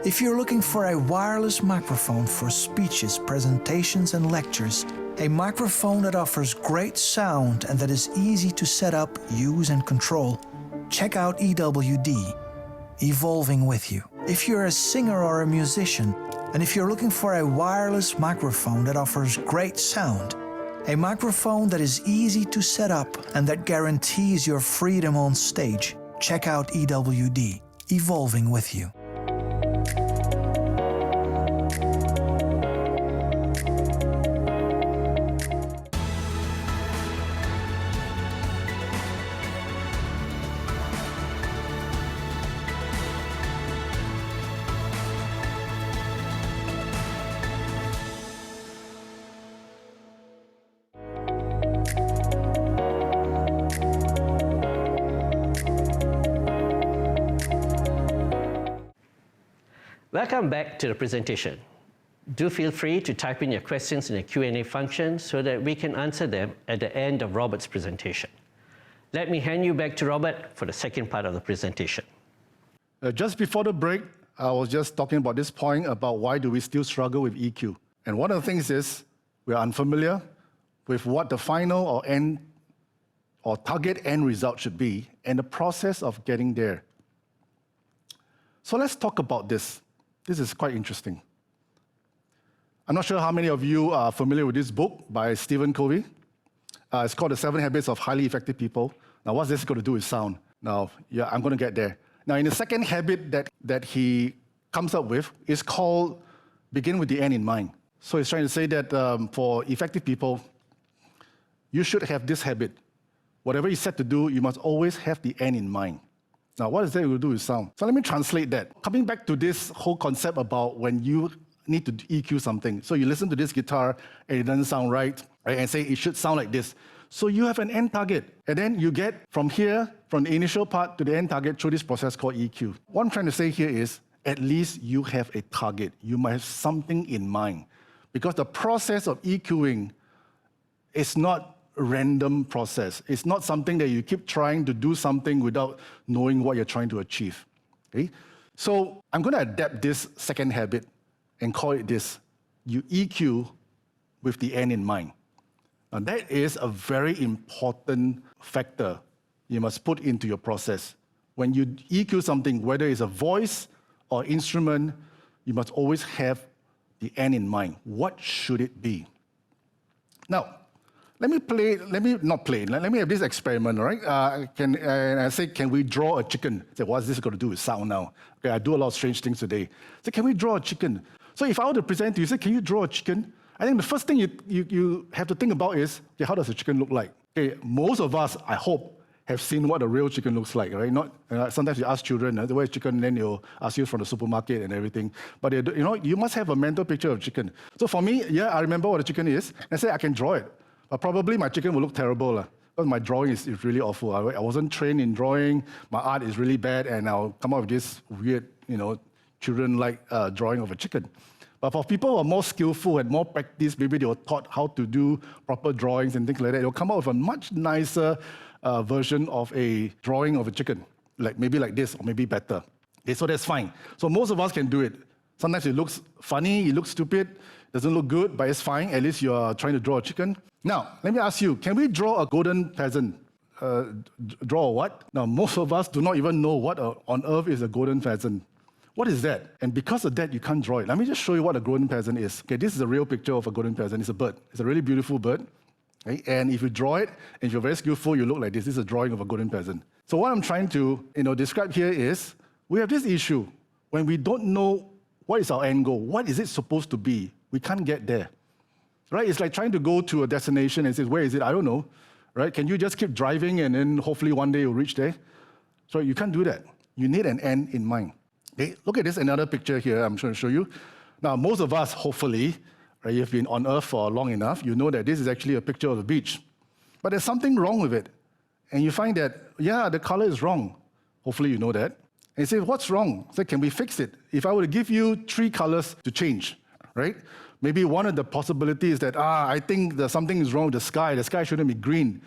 If you're looking for a wireless microphone for speeches, presentations, and lectures, a microphone that offers great sound and that is easy to set up, use, and control, check out EWD, evolving with you. If you're a singer or a musician, and if you're looking for a wireless microphone that offers great sound, a microphone that is easy to set up and that guarantees your freedom on stage, check out EWD, evolving with you. Welcome back to the presentation. Do feel free to type in your questions in the Q&A function so that we can answer them at the end of Robert's presentation. Let me hand you back to Robert for the second part of the presentation. Just before the break, I was just talking about this point about why do we still struggle with EQ. And one of the things is we're unfamiliar with what the final or end or target end result should be and the process of getting there. So let's talk about this. This is quite interesting. I'm not sure how many of you are familiar with this book by Stephen Covey. It's called The 7 Habits of Highly Effective People. Now, what's this going to do with sound? Now, yeah, I'm going to get there. Now, in the second habit that he comes up with is called begin with the end in mind. So he's trying to say that for effective people, you should have this habit. Whatever you set to do, you must always have the end in mind. Now, what is that going to do with sound? So let me translate that. Coming back to this whole concept about when you need to EQ something. So you listen to this guitar and it doesn't sound right, and say it should sound like this. So you have an end target. And then you get from here, from the initial part to the end target through this process called EQ. What I'm trying to say here is at least you have a target. You might have something in mind. Because the process of EQing is not random process. It's not something that you keep trying to do something without knowing what you're trying to achieve. Okay? So I'm going to adapt this second habit and call it this. You EQ with the end in mind. Now that is a very important factor you must put into your process. When you EQ something, whether it's a voice or instrument, you must always have the end in mind. What should it be? Now, let me have this experiment, all right? I say, can we draw a chicken? I say, what's this going to do with sound now? Okay, I do a lot of strange things today. So can we draw a chicken? So if I were to present to you, say, can you draw a chicken? I think the first thing you have to think about is, okay, how does a chicken look like? Okay, most of us, I hope, have seen what a real chicken looks like, right? Not sometimes you ask children, where's chicken? And then they'll ask you from the supermarket and everything. But you must have a mental picture of chicken. So for me, yeah, I remember what a chicken is. And I say I can draw it. But probably my chicken will look terrible because my drawing is really awful. I wasn't trained in drawing. My art is really bad, and I'll come up with this weird, children like drawing of a chicken. But for people who are more skillful and more practiced, maybe they were taught how to do proper drawings and things like that, they'll come up with a much nicer version of a drawing of a chicken, maybe like this, or maybe better. Okay, so that's fine. So most of us can do it. Sometimes it looks funny, it looks stupid, doesn't look good, but it's fine. At least you're trying to draw a chicken. Now, let me ask you, can we draw a golden pheasant? Draw a what? Now, most of us do not even know what on earth is a golden pheasant. What is that? And because of that, you can't draw it. Let me just show you what a golden pheasant is. Okay, this is a real picture of a golden pheasant. It's a bird. It's a really beautiful bird. Okay? And if you draw it, and if you're very skillful, you look like this. This is a drawing of a golden pheasant. So what I'm trying to describe here is, we have this issue when we don't know what is our end goal. What is it supposed to be? We can't get there. Right? It's like trying to go to a destination and say, where is it? I don't know. Right? Can you just keep driving and then hopefully one day you'll reach there? So you can't do that. You need an end in mind. Okay, look at this, another picture here I'm trying to show you. Now, most of us, hopefully, right, you've been on Earth for long enough, you know that this is actually a picture of the beach. But there's something wrong with it. And you find that, yeah, the color is wrong. Hopefully you know that. And you say, what's wrong? So can we fix it? If I were to give you 3 colors to change, right? Maybe one of the possibilities is that, I think that something is wrong with the sky. The sky shouldn't be green.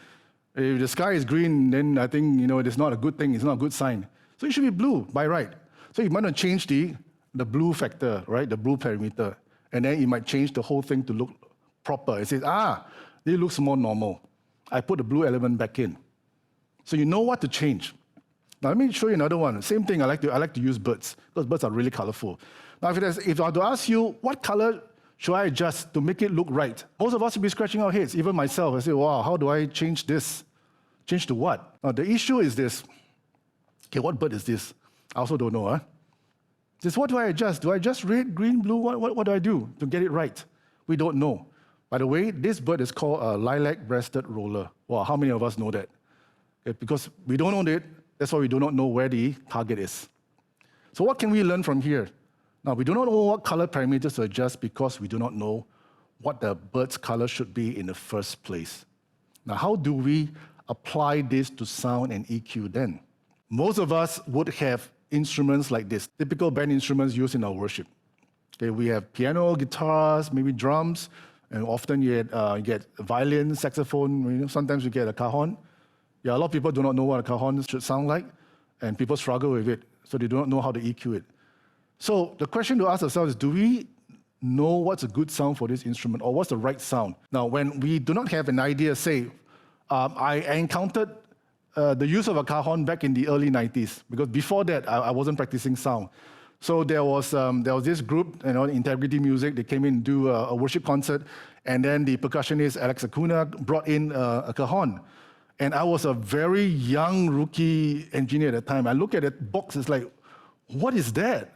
If the sky is green, then I think, it's not a good thing. It's not a good sign. So it should be blue by right. So you might want to change the blue factor, right? The blue parameter. And then you might change the whole thing to look proper. It says, this looks more normal. I put the blue element back in. So you know what to change. Now let me show you another one. Same thing, I like to use birds, because birds are really colorful. Now if I were to ask you, what color should I adjust to make it look right? Most of us will be scratching our heads, even myself. I say, wow, how do I change this? Change to what? Now the issue is this. Okay, what bird is this? I also don't know. Just what do I adjust? Do I adjust red, green, blue? What do I do to get it right? We don't know. By the way, this bird is called a lilac-breasted roller. Wow, how many of us know that? Okay, because we don't know it, that's why we do not know where the target is. So what can we learn from here? Now, we do not know what color parameters to adjust because we do not know what the bird's color should be in the first place. Now, how do we apply this to sound and EQ then? Most of us would have instruments like this, typical band instruments used in our worship. Okay, we have piano, guitars, maybe drums, and often you get violin, saxophone, sometimes you get a cajon. Yeah, a lot of people do not know what a cajon should sound like, and people struggle with it, so they do not know how to EQ it. So the question to ask ourselves is, do we know what's a good sound for this instrument, or what's the right sound? Now, when we do not have an idea, say, I encountered the use of a cajon back in the early 90s, because before that, I wasn't practicing sound. So there was this group, Integrity Music, they came in and do a worship concert, and then the percussionist, Alex Acuna, brought in a cajon. And I was a very young rookie engineer at the time. I look at that box, it's like, what is that?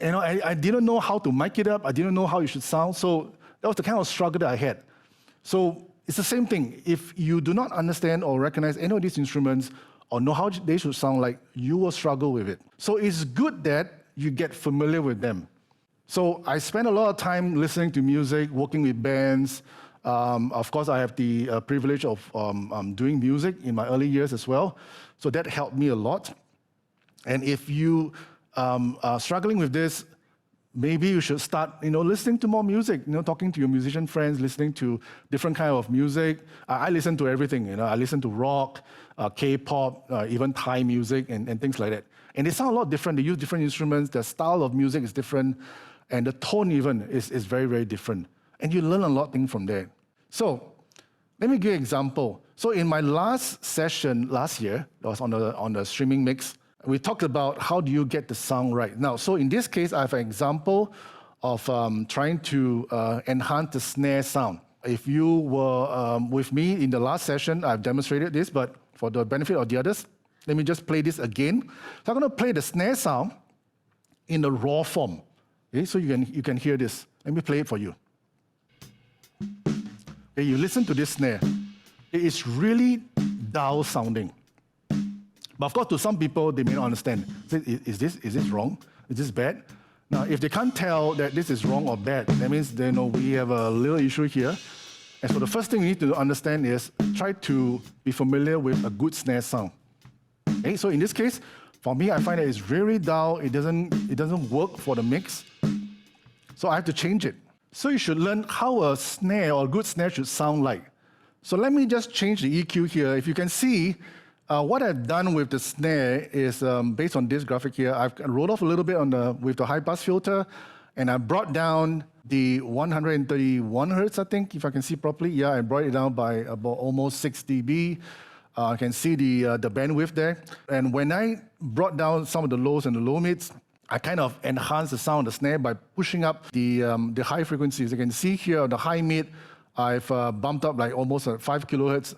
I didn't know how to mic it up, I didn't know how it should sound, so that was the kind of struggle that I had. So it's the same thing. If you do not understand or recognize any of these instruments or know how they should sound like, you will struggle with it. So it's good that you get familiar with them. So I spent a lot of time listening to music, working with bands. Of course, I have the privilege of doing music in my early years as well. So that helped me a lot. And if you are struggling with this, maybe you should start, listening to more music, talking to your musician friends, listening to different kind of music. I listen to everything, I listen to rock, K-pop, even Thai music and things like that. And they sound a lot different. They use different instruments. Their style of music is different. And the tone even is very, very different. And you learn a lot of things from there. So let me give you an example. So in my last session last year, that was on the streaming mix, we talked about how do you get the sound right. Now, so in this case, I have an example of trying to enhance the snare sound. If you were with me in the last session, I've demonstrated this, but for the benefit of the others, let me just play this again. So I'm going to play the snare sound in the raw form. Okay, so you can hear this. Let me play it for you. Okay, you listen to this snare. It is really dull sounding. But of course, to some people, they may not understand. Is this wrong? Is this bad? Now, if they can't tell that this is wrong or bad, that means they know we have a little issue here. And so the first thing you need to understand is try to be familiar with a good snare sound. Okay, so in this case, For me, I find that it's really dull. It doesn't work for the mix. So I have to change it. So you should learn how a snare or a good snare should sound like. So let me just change the EQ here. If you can see, what I've done with the snare is based on this graphic here. I've rolled off a little bit with the high pass filter, and I brought down the 131 hertz, I think, if I can see properly. Yeah, I brought it down by about almost 6 dB. You can see the bandwidth there. And when I brought down some of the lows and the low mids, I kind of enhanced the sound of the snare by pushing up the high frequencies. You can see here on the high mid, I've bumped up like almost 5 kilohertz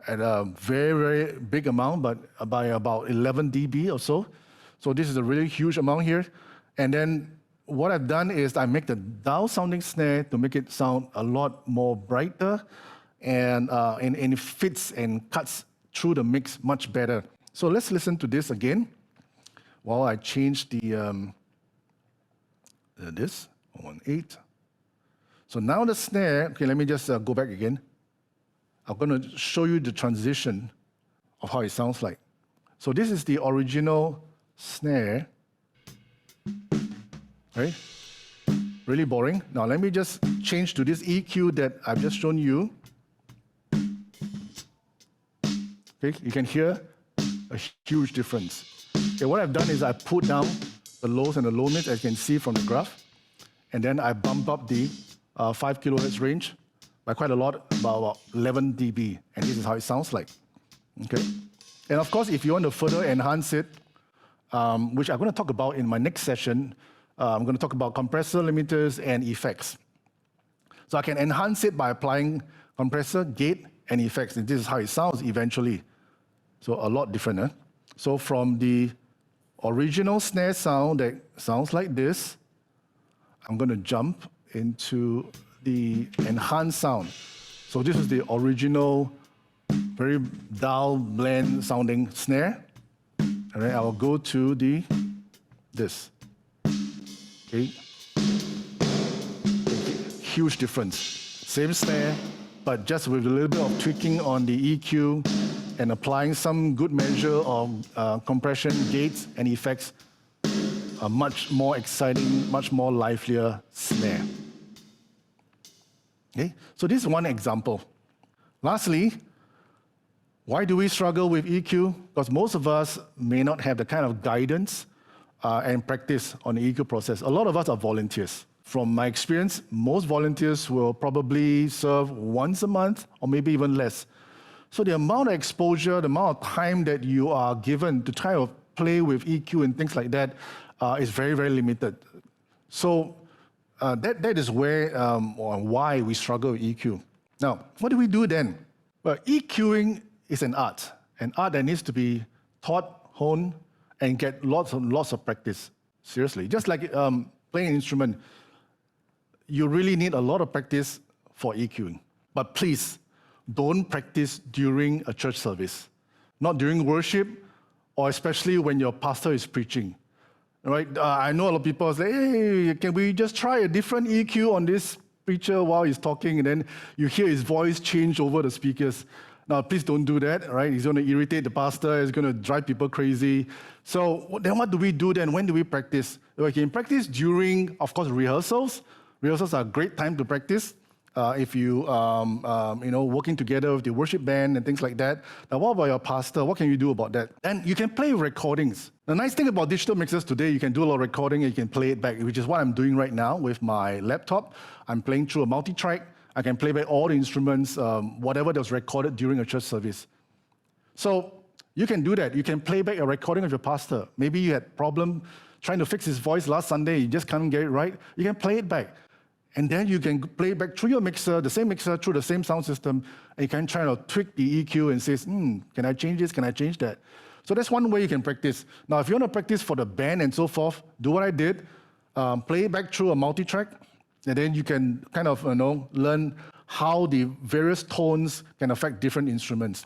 at a very, very big amount, but by about 11 dB or so. So this is a really huge amount here. And then what I've done is I make the dull sounding snare to make it sound a lot more brighter, and it fits and cuts through the mix much better. So let's listen to this again while I change this 1.8. So now the snare, okay, let me just go back again. I'm going to show you the transition of how it sounds like. So this is the original snare, right? Really boring. Now let me just change to this EQ that I've just shown you. Okay, you can hear a huge difference. Okay, what I've done is I put down the lows and the low mids, as you can see from the graph, and then I bump up the 5 kilohertz range by quite a lot, about 11 dB, and this is how it sounds like. Okay, and of course, if you want to further enhance it, which I'm going to talk about in my next session, I'm going to talk about compressor, limiters, and effects. So I can enhance it by applying compressor, gate, and effects, and this is how it sounds eventually. So a lot different, huh? So from the original snare sound that sounds like this, I'm going to jump into the enhanced sound. So this is the original, very dull, bland sounding snare. And then I will go to this. Okay. Huge difference. Same snare, but just with a little bit of tweaking on the EQ and applying some good measure of compression, gates, and effects, a much more exciting, much more livelier snare. Okay, so this is one example. Lastly, why do we struggle with EQ? Because most of us may not have the kind of guidance and practice on the EQ process. A lot of us are volunteers. From my experience, most volunteers will probably serve once a month or maybe even less. So the amount of exposure, the amount of time that you are given to try to play with EQ and things like that is very, very limited. So that is where or why we struggle with EQ. Now, what do we do then? Well, EQing is an art that needs to be taught, honed, and get lots of practice. Seriously, just like playing an instrument, you really need a lot of practice for EQing. But please, don't practice during a church service, not during worship, or especially when your pastor is preaching. Right? I know a lot of people say, hey, can we just try a different EQ on this preacher while he's talking, and then you hear his voice change over the speakers. Now, please don't do that, right? He's going to irritate the pastor. It's going to drive people crazy. So then what do we do then? When do we practice? We can practice during, of course, rehearsals. Rehearsals are a great time to practice. If you, working together with the worship band and things like that. Now, what about your pastor? What can you do about that? And you can play recordings. The nice thing about digital mixers today, you can do a lot of recording and you can play it back, which is what I'm doing right now with my laptop. I'm playing through a multi-track. I can play back all the instruments, whatever that was recorded during a church service. So you can do that. You can play back a recording of your pastor. Maybe you had a problem trying to fix his voice last Sunday. You just can't get it right. You can play it back. And then you can play it back through your mixer, the same mixer, through the same sound system, and you can try to tweak the EQ and say, can I change this? Can I change that? So that's one way you can practice. Now, if you want to practice for the band and so forth, do what I did. Play it back through a multi-track, and then you can kind of learn how the various tones can affect different instruments.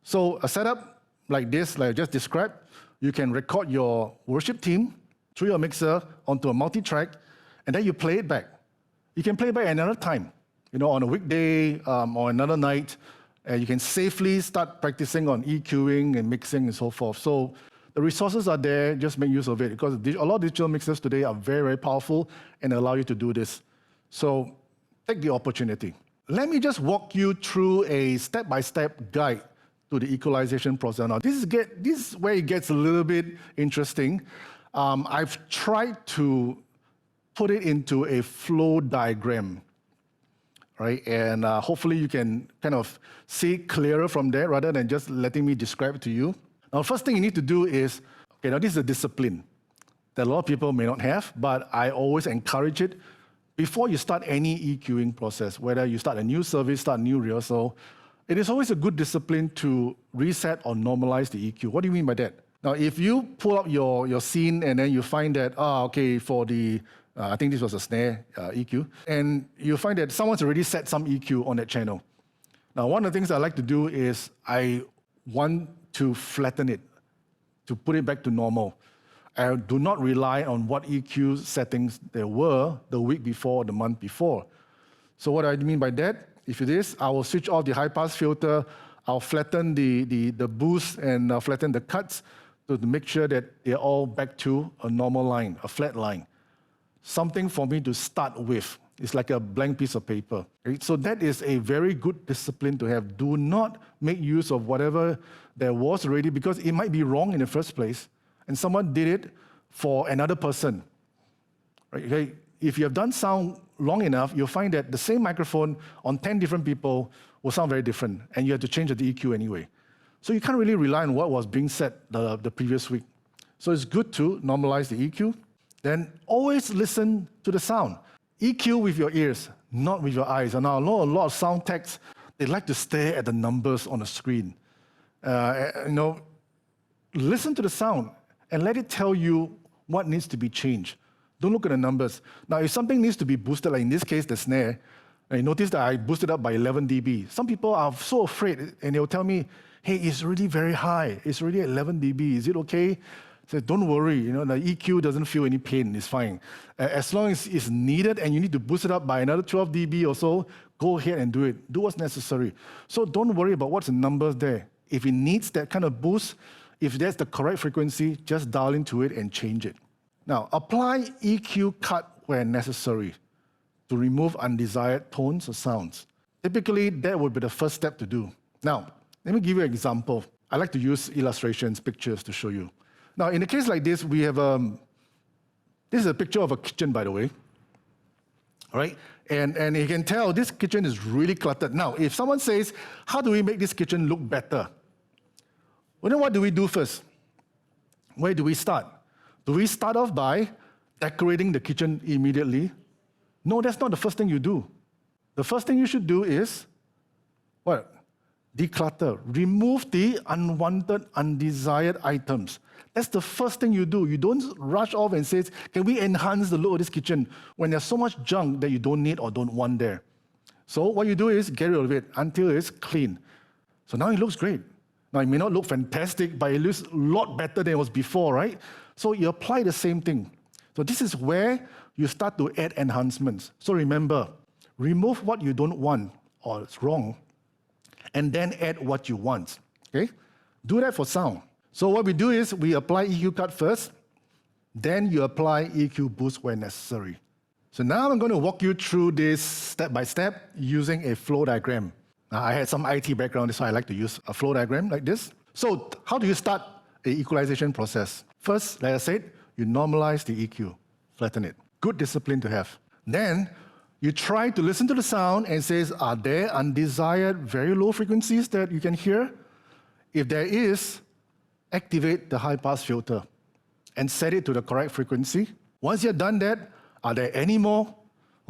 So a setup like this, like I just described, you can record your worship team through your mixer onto a multi-track, and then you play it back. You can play it back another time, on a weekday or another night, and you can safely start practicing on EQing and mixing and so forth. So The resources are there, just make use of it, because a lot of digital mixers today are very, very powerful and allow you to do this. So take the opportunity. Let me just walk you through a step-by-step guide to the equalization process. Now, this is where it gets a little bit interesting. I've tried to put it into a flow diagram, right? And hopefully you can kind of see it clearer from there rather than just letting me describe it to you. Now, first thing you need to do is, okay, now this is a discipline that a lot of people may not have, but I always encourage it. Before you start any EQing process, whether you start a new service, start a new rehearsal, it is always a good discipline to reset or normalize the EQ. What do you mean by that? Now, if you pull up your scene and then you find that, okay, for the, I think this was a snare EQ, and you find that someone's already set some EQ on that channel. Now, one of the things I like to do is I want to flatten it, to put it back to normal. I do not rely on what EQ settings there were the week before or the month before. So what I mean by that, if it is, I will switch off the high-pass filter, I'll flatten the boost and flatten the cuts to make sure that they're all back to a normal line, a flat line. Something for me to start with. It's like a blank piece of paper. Right? So that is a very good discipline to have. Do not make use of whatever there was already because it might be wrong in the first place, and someone did it for another person. Right? Okay? If you have done sound long enough, you'll find that the same microphone on 10 different people will sound very different, and you have to change the EQ anyway. So you can't really rely on what was being said the previous week. So it's good to normalize the EQ. Then always listen to the sound. EQ with your ears, not with your eyes. And now I know a lot of sound techs, they like to stare at the numbers on the screen. Listen to the sound and let it tell you what needs to be changed. Don't look at the numbers. Now, if something needs to be boosted, like in this case, the snare, you notice that I boosted up by 11 dB. Some people are so afraid, and they'll tell me, hey, it's really very high. It's already at 11 dB. Is it okay? I said, don't worry. The EQ doesn't feel any pain. It's fine. As long as it's needed and you need to boost it up by another 12 dB or so, go ahead and do it. Do what's necessary. So don't worry about what's the numbers there. If it needs that kind of boost, if that's the correct frequency, just dial into it and change it. Now, apply EQ cut where necessary to remove undesired tones or sounds. Typically, that would be the first step to do. Now, let me give you an example. I like to use illustrations, pictures to show you. Now, in a case like this, we have, this is a picture of a kitchen, by the way. All right? And you can tell this kitchen is really cluttered. Now, if someone says, how do we make this kitchen look better? Well, then what do we do first? Where do we start? Do we start off by decorating the kitchen immediately? No, that's not the first thing you do. The first thing you should do is, what? Declutter. Remove the unwanted, undesired items. That's the first thing you do. You don't rush off and say, can we enhance the look of this kitchen when there's so much junk that you don't need or don't want there? So what you do is get rid of it until it's clean. So now it looks great. Now, it may not look fantastic, but it looks a lot better than it was before, right? So you apply the same thing. So this is where you start to add enhancements. So remember, remove what you don't want or it's wrong, and then add what you want, okay? Do that for sound. So what we do is we apply EQ cut first, then you apply EQ boost where necessary. So now I'm going to walk you through this step by step using a flow diagram. Now, I had some IT background, so I like to use a flow diagram like this. So how do you start an equalization process? First, like I said, you normalize the EQ, flatten it. Good discipline to have. Then you try to listen to the sound and says, are there undesired, very low frequencies that you can hear? If there is, activate the high-pass filter and set it to the correct frequency. Once you've done that, are there any more?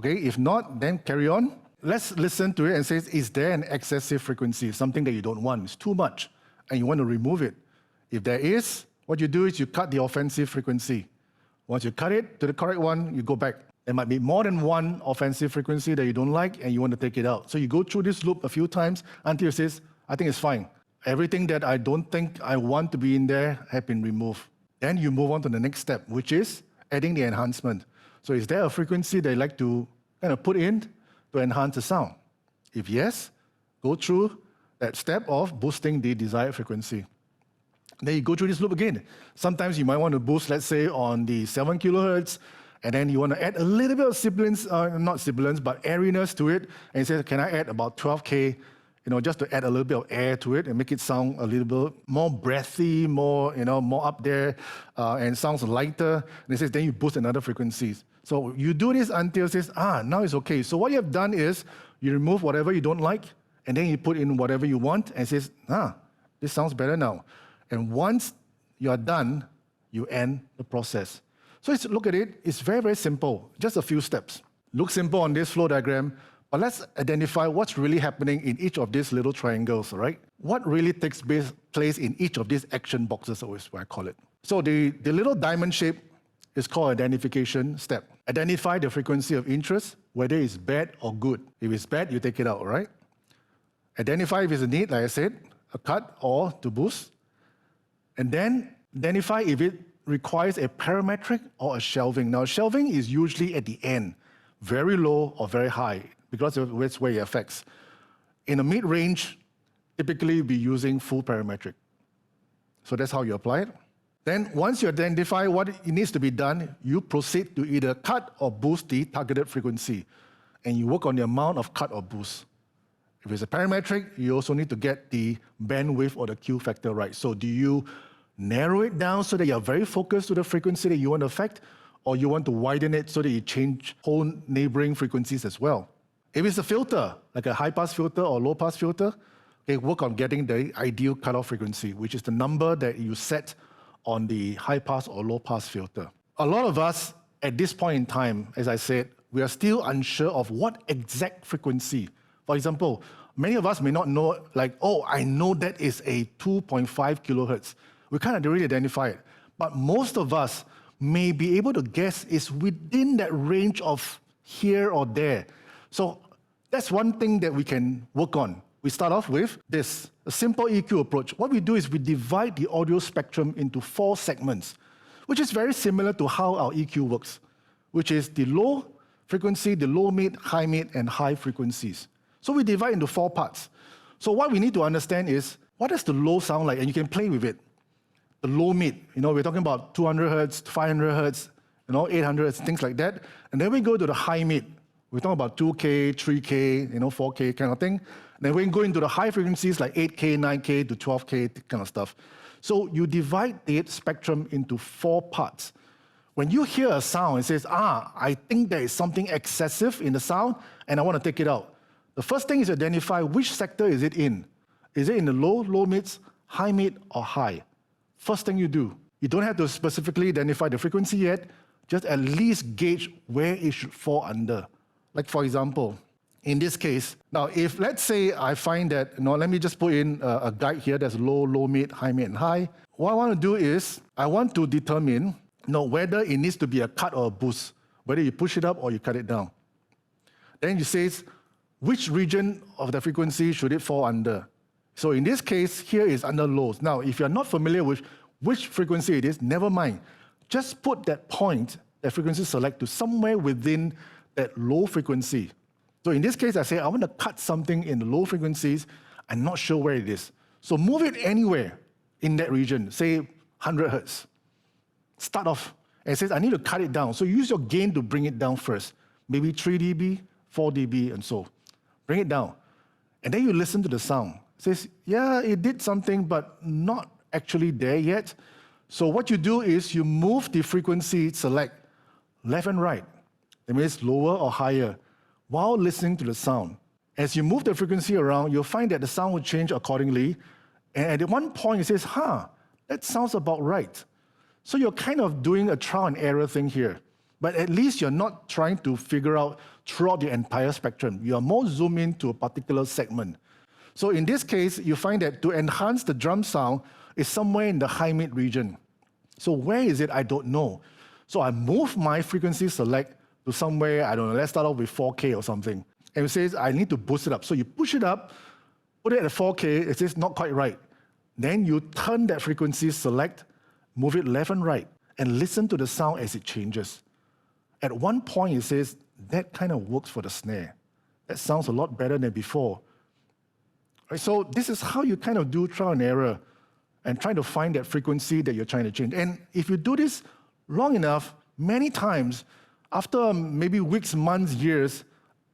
Okay, if not, then carry on. Let's listen to it and say, is there an excessive frequency, something that you don't want? It's too much, and you want to remove it. If there is, what you do is you cut the offensive frequency. Once you cut it to the correct one, you go back. There might be more than one offensive frequency that you don't like, and you want to take it out. So you go through this loop a few times until it says, I think it's fine. Everything that I don't think I want to be in there has been removed. Then you move on to the next step, which is adding the enhancement. So is there a frequency that you like to kind of put in to enhance the sound? If yes, go through that step of boosting the desired frequency. Then you go through this loop again. Sometimes you might want to boost, let's say, on the 7 kilohertz, and then you want to add a little bit of sibilance, not sibilance, but airiness to it, and you say, can I add about 12K, just to add a little bit of air to it and make it sound a little bit more breathy, more, more up there, and sounds lighter. And it says, then you boost another frequencies. So you do this until it says, now it's okay. So what you have done is you remove whatever you don't like, and then you put in whatever you want, and it says, this sounds better now. And once you are done, you end the process. So look at it, it's very, very simple, just a few steps. Looks simple on this flow diagram, but let's identify what's really happening in each of these little triangles, right? What really takes place in each of these action boxes, is what I call it. So the little diamond shape is called identification step. Identify the frequency of interest, whether it's bad or good. If it's bad, you take it out, right? Identify if it's a need, like I said, a cut or to boost. And then identify if it requires a parametric or a shelving. Now, shelving is usually at the end, very low or very high, because that's where it affects. In a mid-range, typically you'll be using full parametric. So that's how you apply it. Then once you identify what it needs to be done, you proceed to either cut or boost the targeted frequency. And you work on the amount of cut or boost. If it's a parametric, you also need to get the bandwidth or the Q factor right. So do you narrow it down so that you're very focused to the frequency that you want to affect, or you want to widen it so that you change whole neighboring frequencies as well? If it's a filter, like a high-pass filter or low-pass filter, okay, work on getting the ideal cutoff frequency, which is the number that you set on the high-pass or low-pass filter. A lot of us, at this point in time, as I said, we are still unsure of what exact frequency. For example, many of us may not know, I know that is a 2.5 kilohertz. We can't really identify it. But most of us may be able to guess it's within that range of here or there. So that's one thing that we can work on. We start off with this, a simple EQ approach. What we do is we divide the audio spectrum into 4 segments, which is very similar to how our EQ works, which is the low frequency, the low mid, and high frequencies. So we divide into 4 parts. So what we need to understand is, what does the low sound like? And you can play with it. The low mid, we're talking about 200 hertz, 500 hertz, 800 hertz, things like that. And then we go to the high mid. We're talking about 2K, 3K, 4K kind of thing. Then we go into the high frequencies like 8K, 9K to 12K kind of stuff. So you divide the spectrum into 4 parts. When you hear a sound, it says, I think there is something excessive in the sound, and I want to take it out. The first thing is identify which sector is it in. Is it in the low, low mids, high mid, or high? First thing you do. You don't have to specifically identify the frequency yet, just at least gauge where it should fall under. Like for example, in this case, now if let's say I find that, let me just put in a guide here that's low, low mid, and high. What I want to do is, I want to determine whether it needs to be a cut or a boost, whether you push it up or you cut it down. Then you say, which region of the frequency should it fall under? So in this case, here is under lows. Now, if you're not familiar with which frequency it is, never mind. Just put that point, that frequency select, to somewhere within that low frequency. So in this case, I say, I want to cut something in the low frequencies. I'm not sure where it is. So move it anywhere in that region, say 100 hertz. Start off, and it says, I need to cut it down. So use your gain to bring it down first. Maybe 3 dB, 4 dB, and so. Bring it down. And then you listen to the sound. It says, yeah, it did something, but not actually there yet. So what you do is you move the frequency select left and right. That means lower or higher, while listening to the sound. As you move the frequency around, you'll find that the sound will change accordingly. And at one point, it says, that sounds about right. So you're kind of doing a trial and error thing here. But at least you're not trying to figure out throughout the entire spectrum. You are more zoomed in to a particular segment. So in this case, you find that to enhance the drum sound is somewhere in the high-mid region. So where is it? I don't know. So I move my frequency select to somewhere, I don't know, let's start off with 4K or something. And it says, I need to boost it up. So you push it up, put it at 4K, it says not quite right. Then you turn that frequency select, move it left and right, and listen to the sound as it changes. At one point, it says, that kind of works for the snare. That sounds a lot better than before. Right, so this is how you kind of do trial and error. and trying to find that frequency that you're trying to change. And if you do this long enough, many times, after maybe weeks, months, years,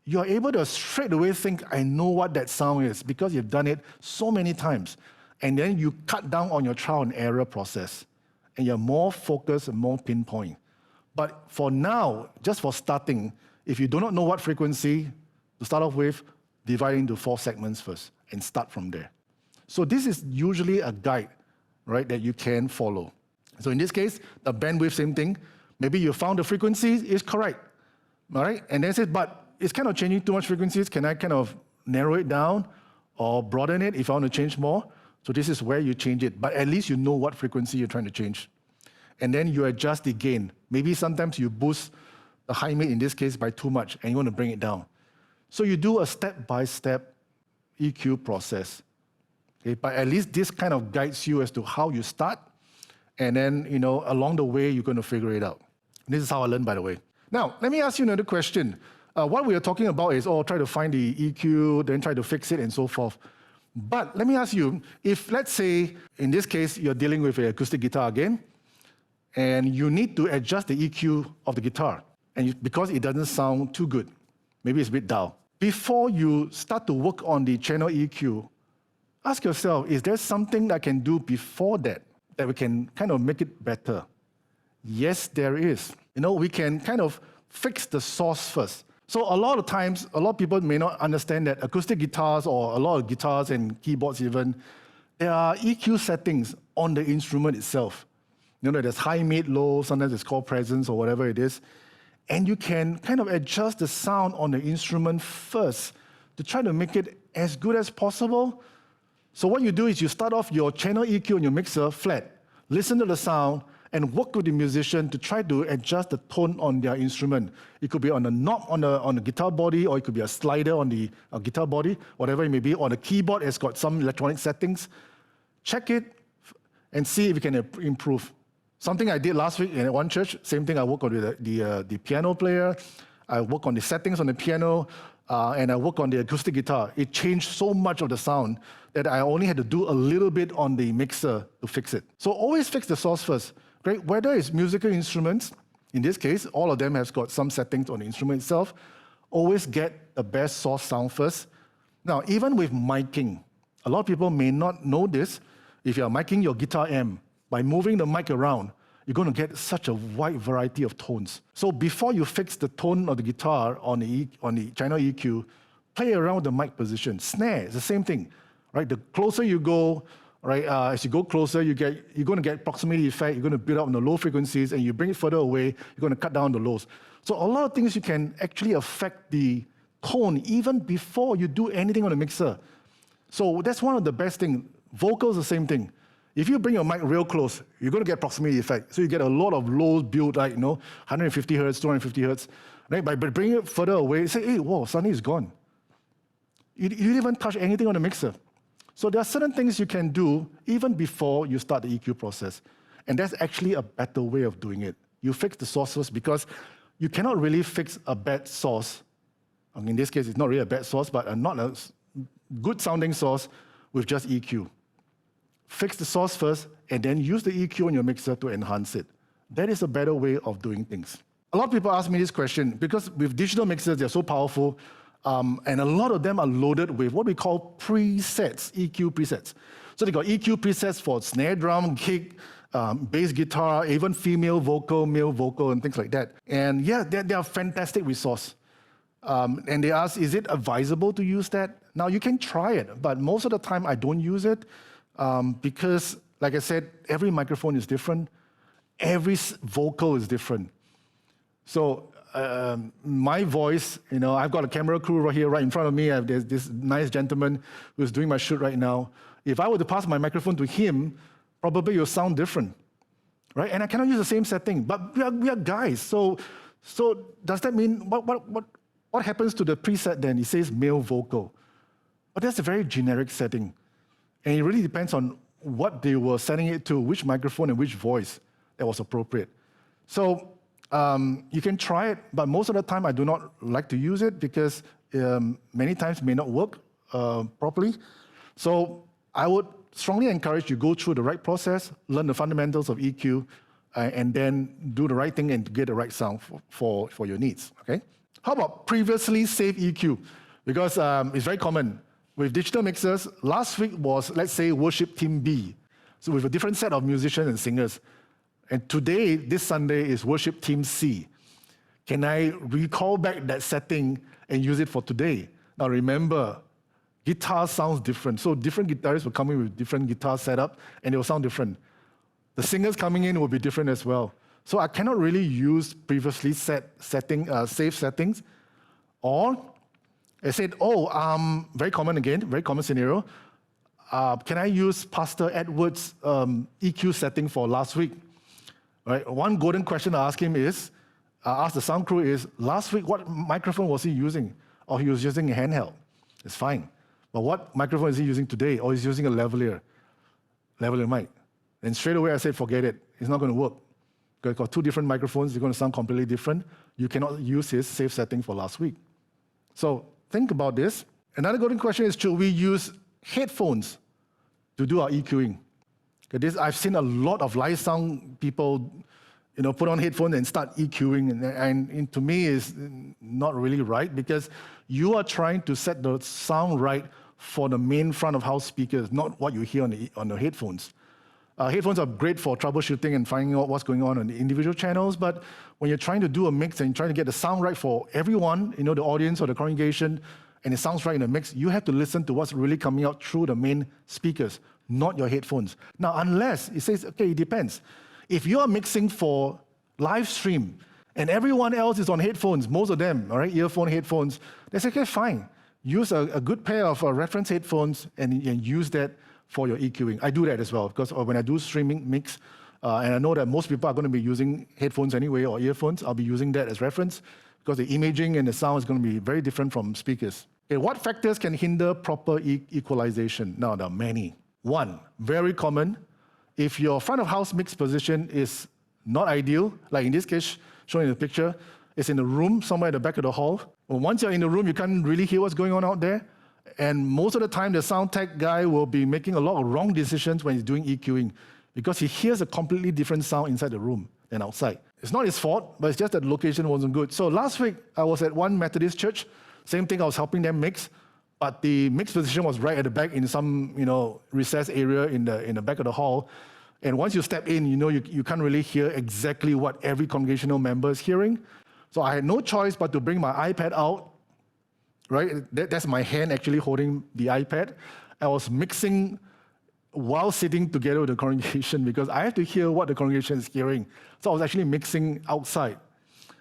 you're able to straight away think, I know what that sound is, because you've done it so many times. And then you cut down on your trial and error process, and you're more focused and more pinpoint. But for now, just for starting, if you do not know what frequency to start off with, divide into 4 segments first and start from there. So this is usually a guide, right, that you can follow. So in this case, the bandwidth, same thing. Maybe you found the frequency is correct, all right? And then say, but it's kind of changing too much frequencies. Can I kind of narrow it down or broaden it if I want to change more? So this is where you change it. But at least you know what frequency you're trying to change. And then you adjust the gain. Maybe sometimes you boost the high mid, in this case, by too much, and you want to bring it down. So you do a step-by-step EQ process. Okay? But at least this kind of guides you as to how you start, and then, along the way, you're going to figure it out. This is how I learned, by the way. Now, let me ask you another question. What we are talking about is, try to find the EQ, then try to fix it, and so forth. But let me ask you, if, let's say, in this case, you're dealing with an acoustic guitar again, and you need to adjust the EQ of the guitar, because it doesn't sound too good, maybe it's a bit dull. Before you start to work on the channel EQ, ask yourself, is there something I can do before that we can kind of make it better? Yes, there is. We can kind of fix the source first. So a lot of times, a lot of people may not understand that acoustic guitars, or a lot of guitars and keyboards even, there are EQ settings on the instrument itself. There's high, mid, low, sometimes it's called presence or whatever it is. And you can kind of adjust the sound on the instrument first to try to make it as good as possible. So what you do is you start off your channel EQ on your mixer flat, listen to the sound, and work with the musician to try to adjust the tone on their instrument. It could be on a knob on the guitar body, or it could be a slider on the guitar body, whatever it may be. On the keyboard, it's got some electronic settings. Check it and see if you can improve. Something I did last week in one church, same thing, I work on the piano player, I work on the settings on the piano, and I work on the acoustic guitar. It changed so much of the sound that I only had to do a little bit on the mixer to fix it. So always fix the source first. Great. Whether it's musical instruments, in this case, all of them have got some settings on the instrument itself, always get the best source sound first. Now, even with miking, a lot of people may not know this. If you're miking your guitar amp, by moving the mic around, you're going to get such a wide variety of tones. So before you fix the tone of the guitar on the channel EQ, play around with the mic position. Snare, it's the same thing, right? The closer you go, right, as you go closer, you're going to get proximity effect. You're going to build up on the low frequencies, and you bring it further away, you're going to cut down the lows. So a lot of things you can actually affect the tone even before you do anything on the mixer. So that's one of the best things. Vocals, the same thing. If you bring your mic real close, you're going to get proximity effect. So you get a lot of lows built, like 150 hertz, 250 hertz. Right? By bringing it further away, say, hey, whoa, suddenly it's gone. You didn't even touch anything on the mixer. So there are certain things you can do even before you start the EQ process. And that's actually a better way of doing it. You fix the source first, because you cannot really fix a bad source. In this case, it's not really a bad source, but not a good sounding source with just EQ. Fix the source first, and then use the EQ on your mixer to enhance it. That is a better way of doing things. A lot of people ask me this question, because with digital mixers, they're so powerful, and a lot of them are loaded with what we call presets, EQ presets. So they got EQ presets for snare drum, kick, bass guitar, even female vocal, male vocal, and things like that. And yeah, they are a fantastic resource. And they ask, is it advisable to use that? Now, you can try it, but most of the time I don't use it. Because, like I said, every microphone is different. Every vocal is different. So my voice, I've got a camera crew right in front of me. There's this nice gentleman who's doing my shoot right now. If I were to pass my microphone to him, probably it'll sound different, right? And I cannot use the same setting, but we are guys. So does that mean, what happens to the preset then? It says male vocal. But that's a very generic setting. And it really depends on what they were setting it to, which microphone and which voice that was appropriate. So you can try it, but most of the time I do not like to use it, because many times it may not work properly. So I would strongly encourage you go through the right process, learn the fundamentals of EQ, and then do the right thing and get the right sound for your needs, okay? How about previously saved EQ? Because it's very common. With digital mixers, last week was, let's say, worship team B. So with a different set of musicians and singers. And today, this Sunday, is worship team C. Can I recall back that setting and use it for today? Now remember, guitar sounds different. So different guitarists will come in with different guitar setup, and it will sound different. The singers coming in will be different as well. So I cannot really use previously saved settings. Or I said, very common again, very common scenario. Can I use Pastor Edward's EQ setting for last week? Right. One golden question I asked him is, asked the sound crew is, last week what microphone was he using? Or he was using a handheld. It's fine. But what microphone is he using today? Or he's using a lavalier mic. And straight away I said, forget it. It's not going to work. Because got two different microphones, they're going to sound completely different. You cannot use his save setting for last week. So think about this. Another golden question is, should we use headphones to do our EQing? I've seen a lot of live sound people, put on headphones and start EQing, and to me is not really right, because you are trying to set the sound right for the main front of house speakers, not what you hear on the headphones. Headphones are great for troubleshooting and finding out what's going on the individual channels, but when you're trying to do a mix and trying to get the sound right for everyone, the audience or the congregation, and it sounds right in the mix, you have to listen to what's really coming out through the main speakers, not your headphones. Now, unless it says, okay, it depends. If you are mixing for live stream and everyone else is on headphones, most of them, all right, earphone headphones, they say, okay, fine. Use a good pair of reference headphones and use that for your EQing. I do that as well, because when I do streaming mix, and I know that most people are going to be using headphones anyway or earphones, I'll be using that as reference, because the imaging and the sound is going to be very different from speakers. Okay, what factors can hinder proper equalization? Now, there are many. One, very common, if your front of house mix position is not ideal, like in this case, shown in the picture, it's in a room somewhere at the back of the hall. Well, once you're in the room, you can't really hear what's going on out there. And most of the time, the sound tech guy will be making a lot of wrong decisions when he's doing EQing, because he hears a completely different sound inside the room than outside. It's not his fault, but it's just that the location wasn't good. So last week, I was at one Methodist church. Same thing, I was helping them mix, but the mix position was right at the back in some recessed area in the back of the hall. And once you step in, you can't really hear exactly what every congregational member is hearing. So I had no choice but to bring my iPad out, right? That's my hand actually holding the iPad. I was mixing while sitting together with the congregation, because I have to hear what the congregation is hearing. So I was actually mixing outside.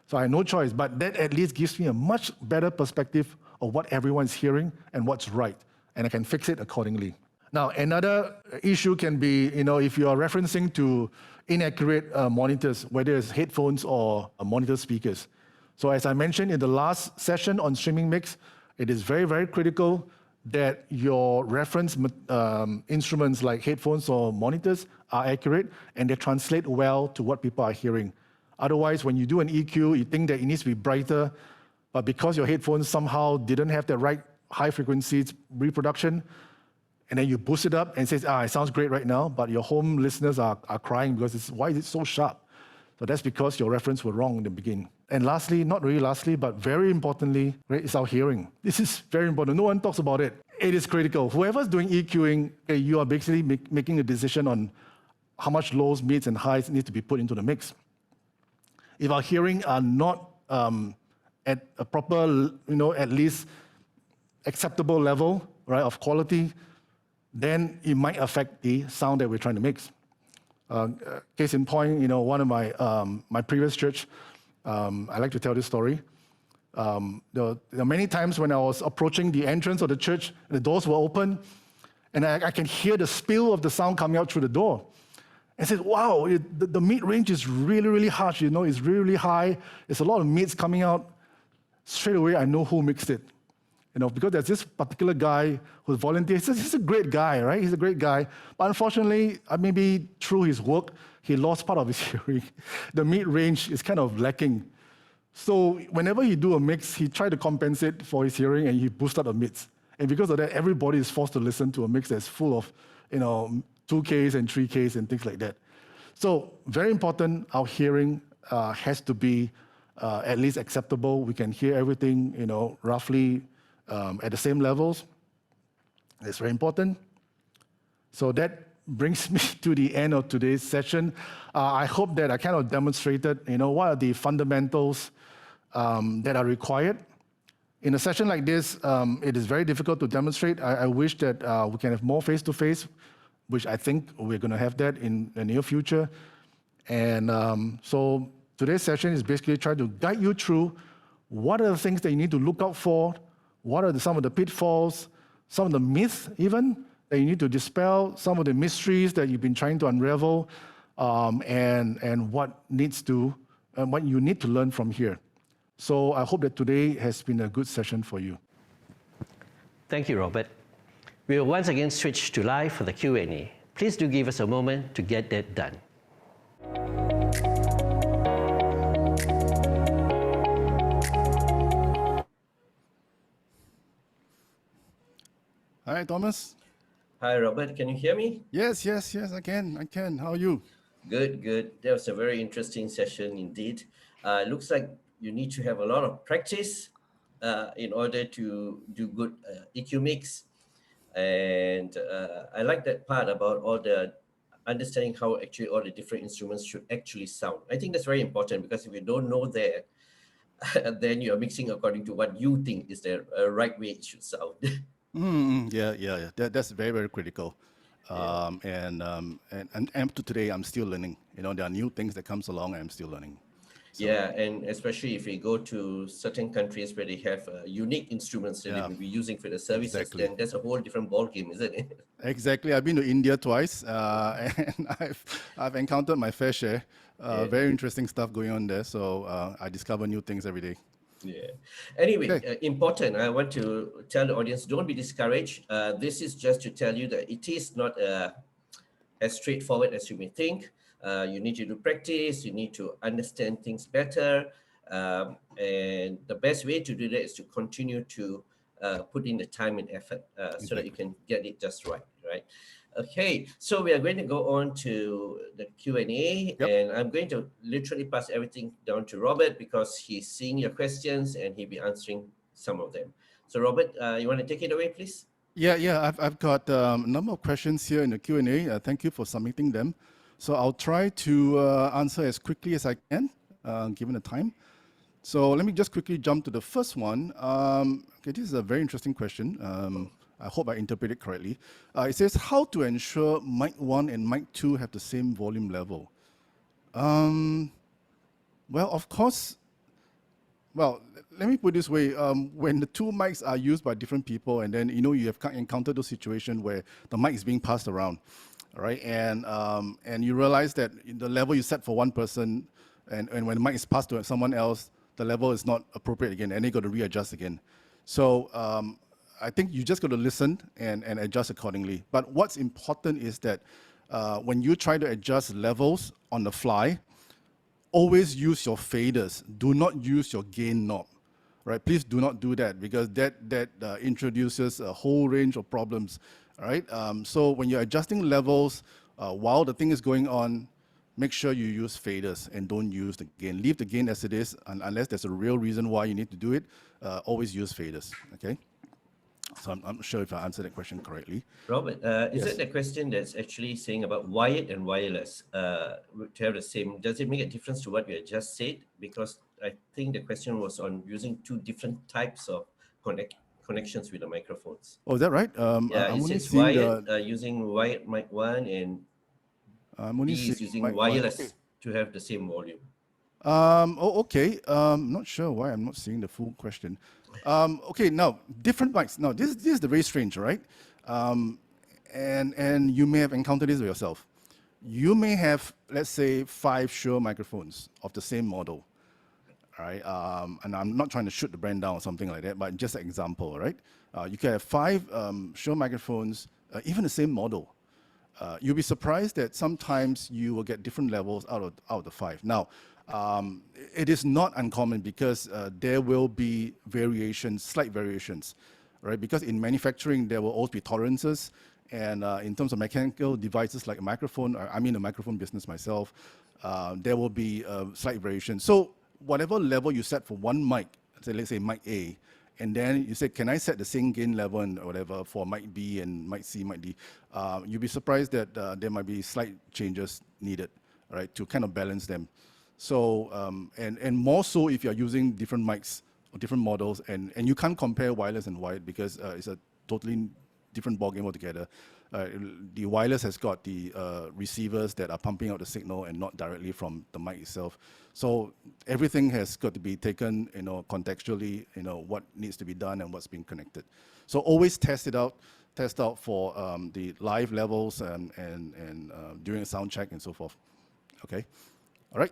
So I had no choice, but that at least gives me a much better perspective of what everyone's hearing and what's right, and I can fix it accordingly. Now, another issue can be, if you are referencing to inaccurate monitors, whether it's headphones or monitor speakers. So as I mentioned in the last session on streaming mix, it is very, very critical that your reference instruments like headphones or monitors are accurate and they translate well to what people are hearing. Otherwise, when you do an EQ, you think that it needs to be brighter, but because your headphones somehow didn't have the right high frequency reproduction, and then you boost it up and it says, it sounds great right now, but your home listeners are crying because why is it so sharp? So that's because your reference were wrong in the beginning. And lastly, not really lastly, but very importantly, right, is our hearing. This is very important. No one talks about it. It is critical. Whoever's doing EQing, you are basically making a decision on how much lows, mids, and highs need to be put into the mix. If our hearing are not at a proper, at least acceptable level, right, of quality, then it might affect the sound that we're trying to mix. Case in point, one of my previous church, I like to tell this story. There are many times when I was approaching the entrance of the church, the doors were open, and I can hear the spill of the sound coming out through the door. And I said, wow, the mid range is really, really harsh, it's really, really high. There's a lot of mids coming out. Straight away, I know who mixed it. Because there's this particular guy who's volunteered. He's a great guy, right? He's a great guy. But unfortunately, maybe through his work, he lost part of his hearing. The mid-range is kind of lacking. So whenever he do a mix, he tried to compensate for his hearing and he boosted the mids. And because of that, everybody is forced to listen to a mix that's full of, 2Ks and 3Ks and things like that. So very important, our hearing has to be at least acceptable. We can hear everything, roughly at the same levels. It's very important. So that brings me to the end of today's session. I hope that I kind of demonstrated, what are the fundamentals that are required. In a session like this, it is very difficult to demonstrate. I wish that we can have more face-to-face, which I think we're going to have that in the near future. And so today's session is basically trying to guide you through what are the things that you need to look out for, what are some of the pitfalls, some of the myths even, that you need to dispel, some of the mysteries that you've been trying to unravel, and what you need to learn from here. So I hope that today has been a good session for you. Thank you, Robert. We will once again switch to live for the Q&A. Please do give us a moment to get that done. Hi, Thomas. Hi, Robert. Can you hear me? Yes, I can. How are you? Good. That was a very interesting session indeed. Looks like you need to have a lot of practice in order to do good EQ mix. And I like that part about all the understanding how actually all the different instruments should actually sound. I think that's very important, because if you don't know that, then you're mixing according to what you think is the right way it should sound. Yeah. That's very, very critical. And up to today, I'm still learning. There are new things that comes along, and I'm still learning. So. Yeah, and especially if we go to certain countries where they have unique instruments that they will be using for the services, exactly. Then that's a whole different ballgame, isn't it? Exactly. I've been to India twice, and I've encountered my fair share. Very interesting stuff going on there. So I discover new things every day. Yeah. Anyway, okay. Important. I want to tell the audience, don't be discouraged. This is just to tell you that it is not as straightforward as you may think. You need to do practice. You need to understand things better. And the best way to do that is to continue to put in the time and effort so that you can get it just right? Okay, so we are going to go on to the Q&A, and I'm going to literally pass everything down to Robert, because he's seeing your questions and he'll be answering some of them. So Robert, you want to take it away, please? Yeah. I've got a number of questions here in the Q&A. Thank you for submitting them. So I'll try to answer as quickly as I can, given the time. So let me just quickly jump to the first one. Okay, this is a very interesting question. I hope I interpret it correctly. It says, how to ensure mic 1 and mic 2 have the same volume level? Well, of course, let me put it this way. When the two mics are used by different people, and then you have encountered those situations where the mic is being passed around, right? And you realize that the level you set for one person, and when the mic is passed to someone else, the level is not appropriate again, and they got to readjust again. So I think you just got to listen and adjust accordingly. But what's important is that when you try to adjust levels on the fly, always use your faders. Do not use your gain knob, right? Please do not do that, because that introduces a whole range of problems, right? So when you're adjusting levels while the thing is going on, make sure you use faders and don't use the gain. Leave the gain as it is, unless there's a real reason why you need to do it. Always use faders, okay? So I'm not sure if I answered that question correctly. Robert, is it the question that's actually saying about wired and wireless to have the same? Does it make a difference to what you had just said? Because I think the question was on using two different types of connections with the microphones. Oh, is that right? Yeah, it says wired, using wired mic 1, and B is using wireless to have the same volume. Okay. Not sure why I'm not seeing the full question. Okay, now, different mics. Now, this is the very strange, right? And you may have encountered this yourself. You may have, let's say, 5 Shure microphones of the same model, right? And I'm not trying to shoot the brand down or something like that, but just an example, right? You can have 5 Shure microphones, even the same model. You'll be surprised that sometimes you will get different levels out of the 5. Now, it is not uncommon, because there will be variations, slight variations, right? Because in manufacturing, there will always be tolerances, And in terms of mechanical devices like a microphone, I'm in the microphone business myself, there will be a slight variation. So whatever level you set for one mic, let's say mic A, and then you say, can I set the same gain level and whatever for mic B and mic C, mic D? You'll be surprised that there might be slight changes needed, right, to kind of balance them. So, and more so if you're using different mics or different models, and you can't compare wireless and wired because it's a totally different ballgame altogether. The wireless has got the receivers that are pumping out the signal and not directly from the mic itself. So everything has got to be taken, contextually, what needs to be done and what's being connected. So always test out for the live levels and during a sound check and so forth. Okay, all right.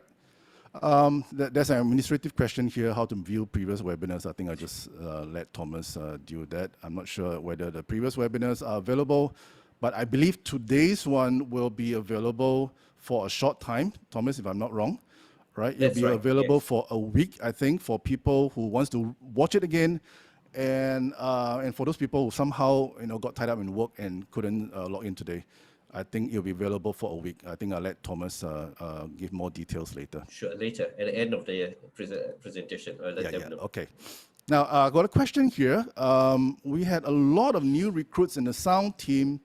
There's an administrative question here, how to view previous webinars. I think I just let Thomas do that. I'm not sure whether the previous webinars are available, but I believe today's one will be available for a short time, Thomas, if I'm not wrong, right? It'll be available for a week, I think, for people who wants to watch it again, and for those people who somehow got tied up in work and couldn't log in today. I think it'll be available for a week. I think I'll let Thomas give more details later. Sure, later, at the end of the presentation. I'll let them know. Okay. Now, I got a question here. We had a lot of new recruits in the sound team.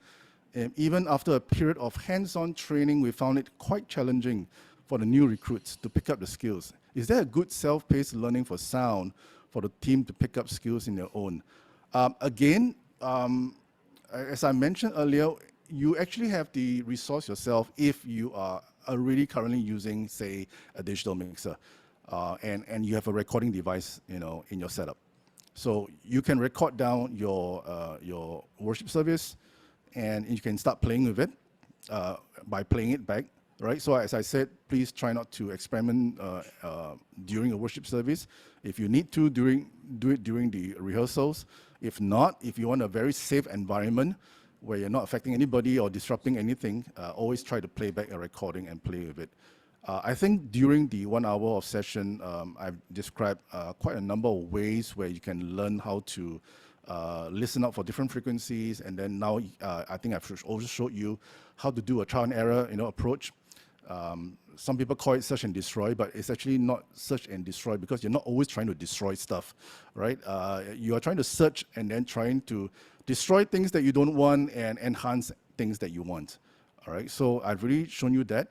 And even after a period of hands-on training, we found it quite challenging for the new recruits to pick up the skills. Is there a good self-paced learning for sound for the team to pick up skills in their own? Again, as I mentioned earlier, you actually have the resource yourself if you are already currently using, say, a digital mixer, and you have a recording device, in your setup. So you can record down your worship service, and you can start playing with it by playing it back, right? So as I said, please try not to experiment during a worship service. If you need to, do it during the rehearsals. If not, if you want a very safe environment where you're not affecting anybody or disrupting anything, always try to play back a recording and play with it. I think during the 1 hour of session, I've described quite a number of ways where you can learn how to listen out for different frequencies, and then now I think I've also showed you how to do a trial and error approach. Some people call it search and destroy, but it's actually not search and destroy because you're not always trying to destroy stuff, right? You are trying to search and then trying to destroy things that you don't want and enhance things that you want, all right? So I've really shown you that.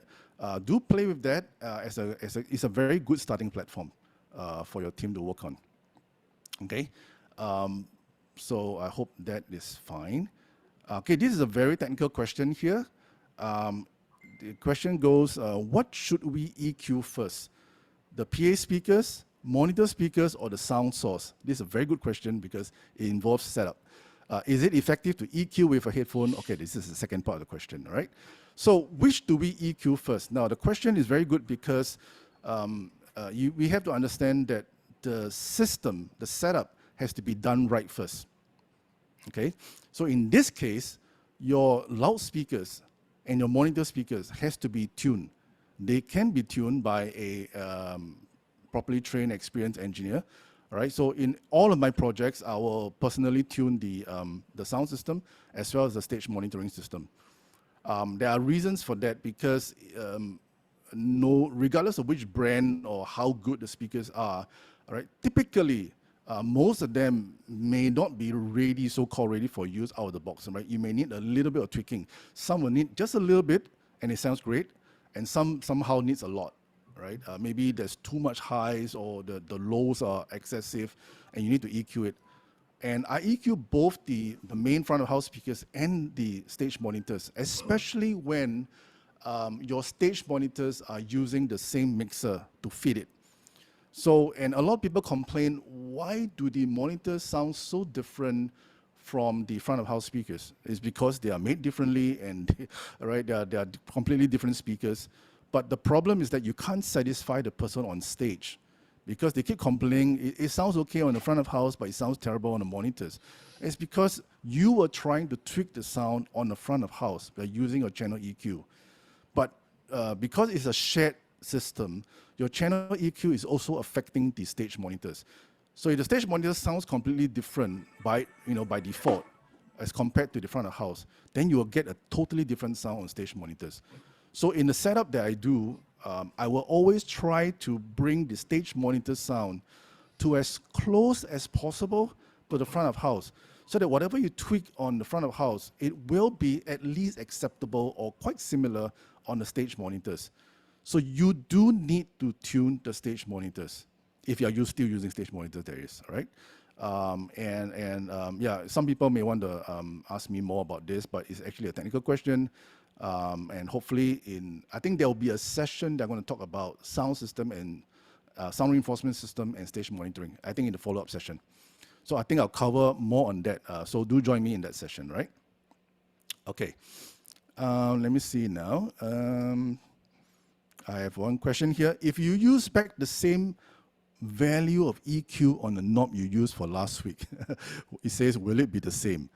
Do play with that it's a very good starting platform for your team to work on, okay? So I hope that is fine. Okay, this is a very technical question here. The question goes, what should we EQ first? The PA speakers, monitor speakers, or the sound source? This is a very good question because it involves setup. Is it effective to EQ with a headphone? Okay, this is the second part of the question, right? So which do we EQ first? Now, the question is very good because we have to understand that the system, the setup, has to be done right first, okay? So in this case, your loudspeakers and your monitor speakers has to be tuned. They can be tuned by a properly trained, experienced engineer. All right, so in all of my projects, I will personally tune the sound system as well as the stage monitoring system. There are reasons for that because regardless of which brand or how good the speakers are, all right, typically most of them may not be ready, so-called ready for use out of the box, right? You may need a little bit of tweaking. Some will need just a little bit, and it sounds great, and somehow needs a lot, right? Maybe there's too much highs or the lows are excessive, and you need to EQ it. And I EQ both the main front of house speakers and the stage monitors, especially when your stage monitors are using the same mixer to feed it. So, and a lot of people complain, why do the monitors sound so different from the front of house speakers? It's because they are made differently and right, they are completely different speakers. But the problem is that you can't satisfy the person on stage because they keep complaining, it sounds okay on the front of house, but it sounds terrible on the monitors. It's because you were trying to tweak the sound on the front of house by using your channel EQ. But because it's a shared system, your channel EQ is also affecting the stage monitors. So if the stage monitor sounds completely different by default, as compared to the front of house, then you will get a totally different sound on stage monitors. So in the setup that I do, I will always try to bring the stage monitor sound to as close as possible to the front of house, so that whatever you tweak on the front of house, it will be at least acceptable or quite similar on the stage monitors. So you do need to tune the stage monitors, if you are still using stage monitors, there is, all right? Yeah, some people may want to ask me more about this, but it's actually a technical question. And hopefully I think there will be a session that I'm going to talk about sound system and sound reinforcement system and stage monitoring, I think in the follow-up session. So I think I'll cover more on that. So do join me in that session, right? Okay. Let me see now. I have one question here. If you use back the same value of EQ on the knob you used for last week, it says, will it be the same?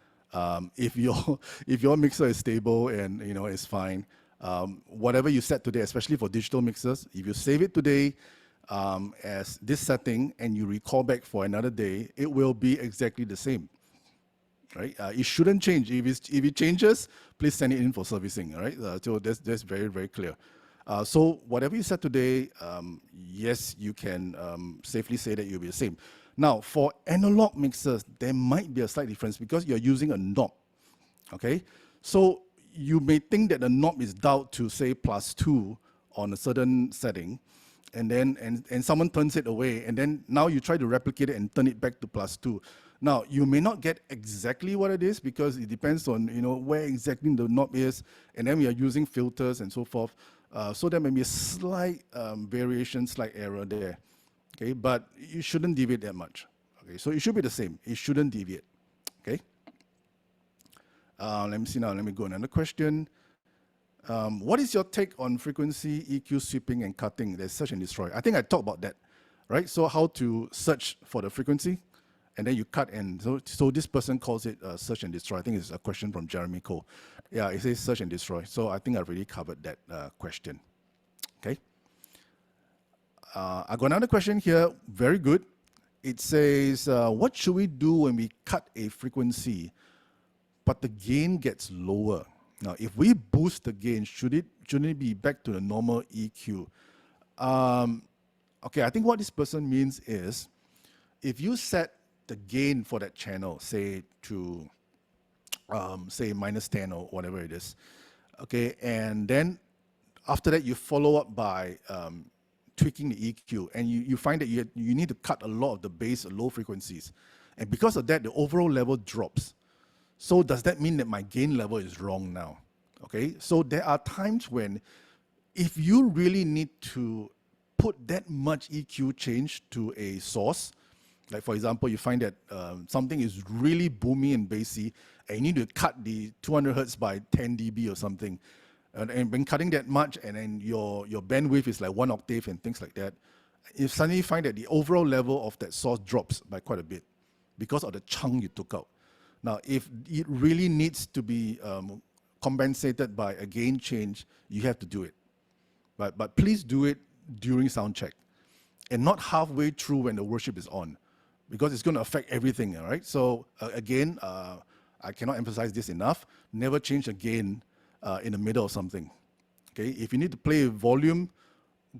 If your mixer is stable and it's fine, whatever you set today, especially for digital mixers, if you save it today as this setting and you recall back for another day, it will be exactly the same. Right? It shouldn't change. If it changes, please send it in for servicing. All right? So that's very, very clear. So whatever you set today, yes, you can safely say that you'll be the same. Now, for analog mixers, there might be a slight difference because you're using a knob. Okay? So you may think that the knob is dialed to, say, +2 on a certain setting, and then someone turns it away, and then now you try to replicate it and turn it back to +2. Now, you may not get exactly what it is because it depends on where exactly the knob is, and then we are using filters and so forth. So there may be a slight variation, slight error there. Okay, but you shouldn't deviate that much. Okay, so it should be the same. It shouldn't deviate. Okay. Let me see now. Let me go another question. What is your take on frequency, EQ, sweeping, and cutting? There's search and destroy. I think I talked about that, right? So how to search for the frequency, and then you cut, and so this person calls it search and destroy. I think it's a question from Jeremy Cole. Yeah, it says search and destroy. So I think I've already covered that question. Okay. I got another question here. Very good. It says, what should we do when we cut a frequency, but the gain gets lower? Now, if we boost the gain, shouldn't it be back to the normal EQ? Okay, I think what this person means is, if you set the gain for that channel, say to, say -10 or whatever it is, okay, and then after that you follow up by tweaking the EQ, and you find that you need to cut a lot of the bass low frequencies, and because of that the overall level drops. So does that mean that my gain level is wrong now? Okay, so there are times when if you really need to put that much EQ change to a source, like for example, you find that something is really boomy and bassy, and you need to cut the 200 hertz by 10 dB or something, and when cutting that much, and then your bandwidth is like 1 octave and things like that, you suddenly find that the overall level of that source drops by quite a bit because of the chunk you took out. Now, if it really needs to be compensated by a gain change, you have to do it. But please do it during sound check, and not halfway through when the worship is on, because it's going to affect everything, all right? So again, I cannot emphasize this enough. Never change a gain in the middle of something. Okay, if you need to play volume,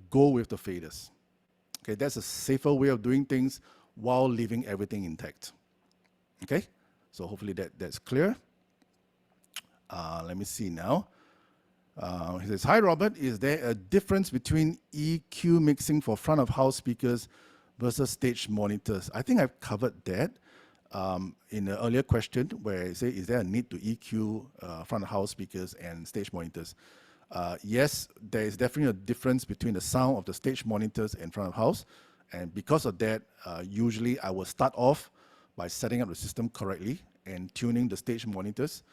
go with the faders. Okay, that's a safer way of doing things while leaving everything intact. Okay, so hopefully that's clear. Let me see now. He says, hi Robert, is there a difference between EQ mixing for front of house speakers versus stage monitors? I think I've covered that in the earlier question where I say, is there a need to EQ front of house speakers and stage monitors? Yes, there is definitely a difference between the sound of the stage monitors and front of house. And because of that, usually I will start off by setting up the system correctly and tuning the stage monitors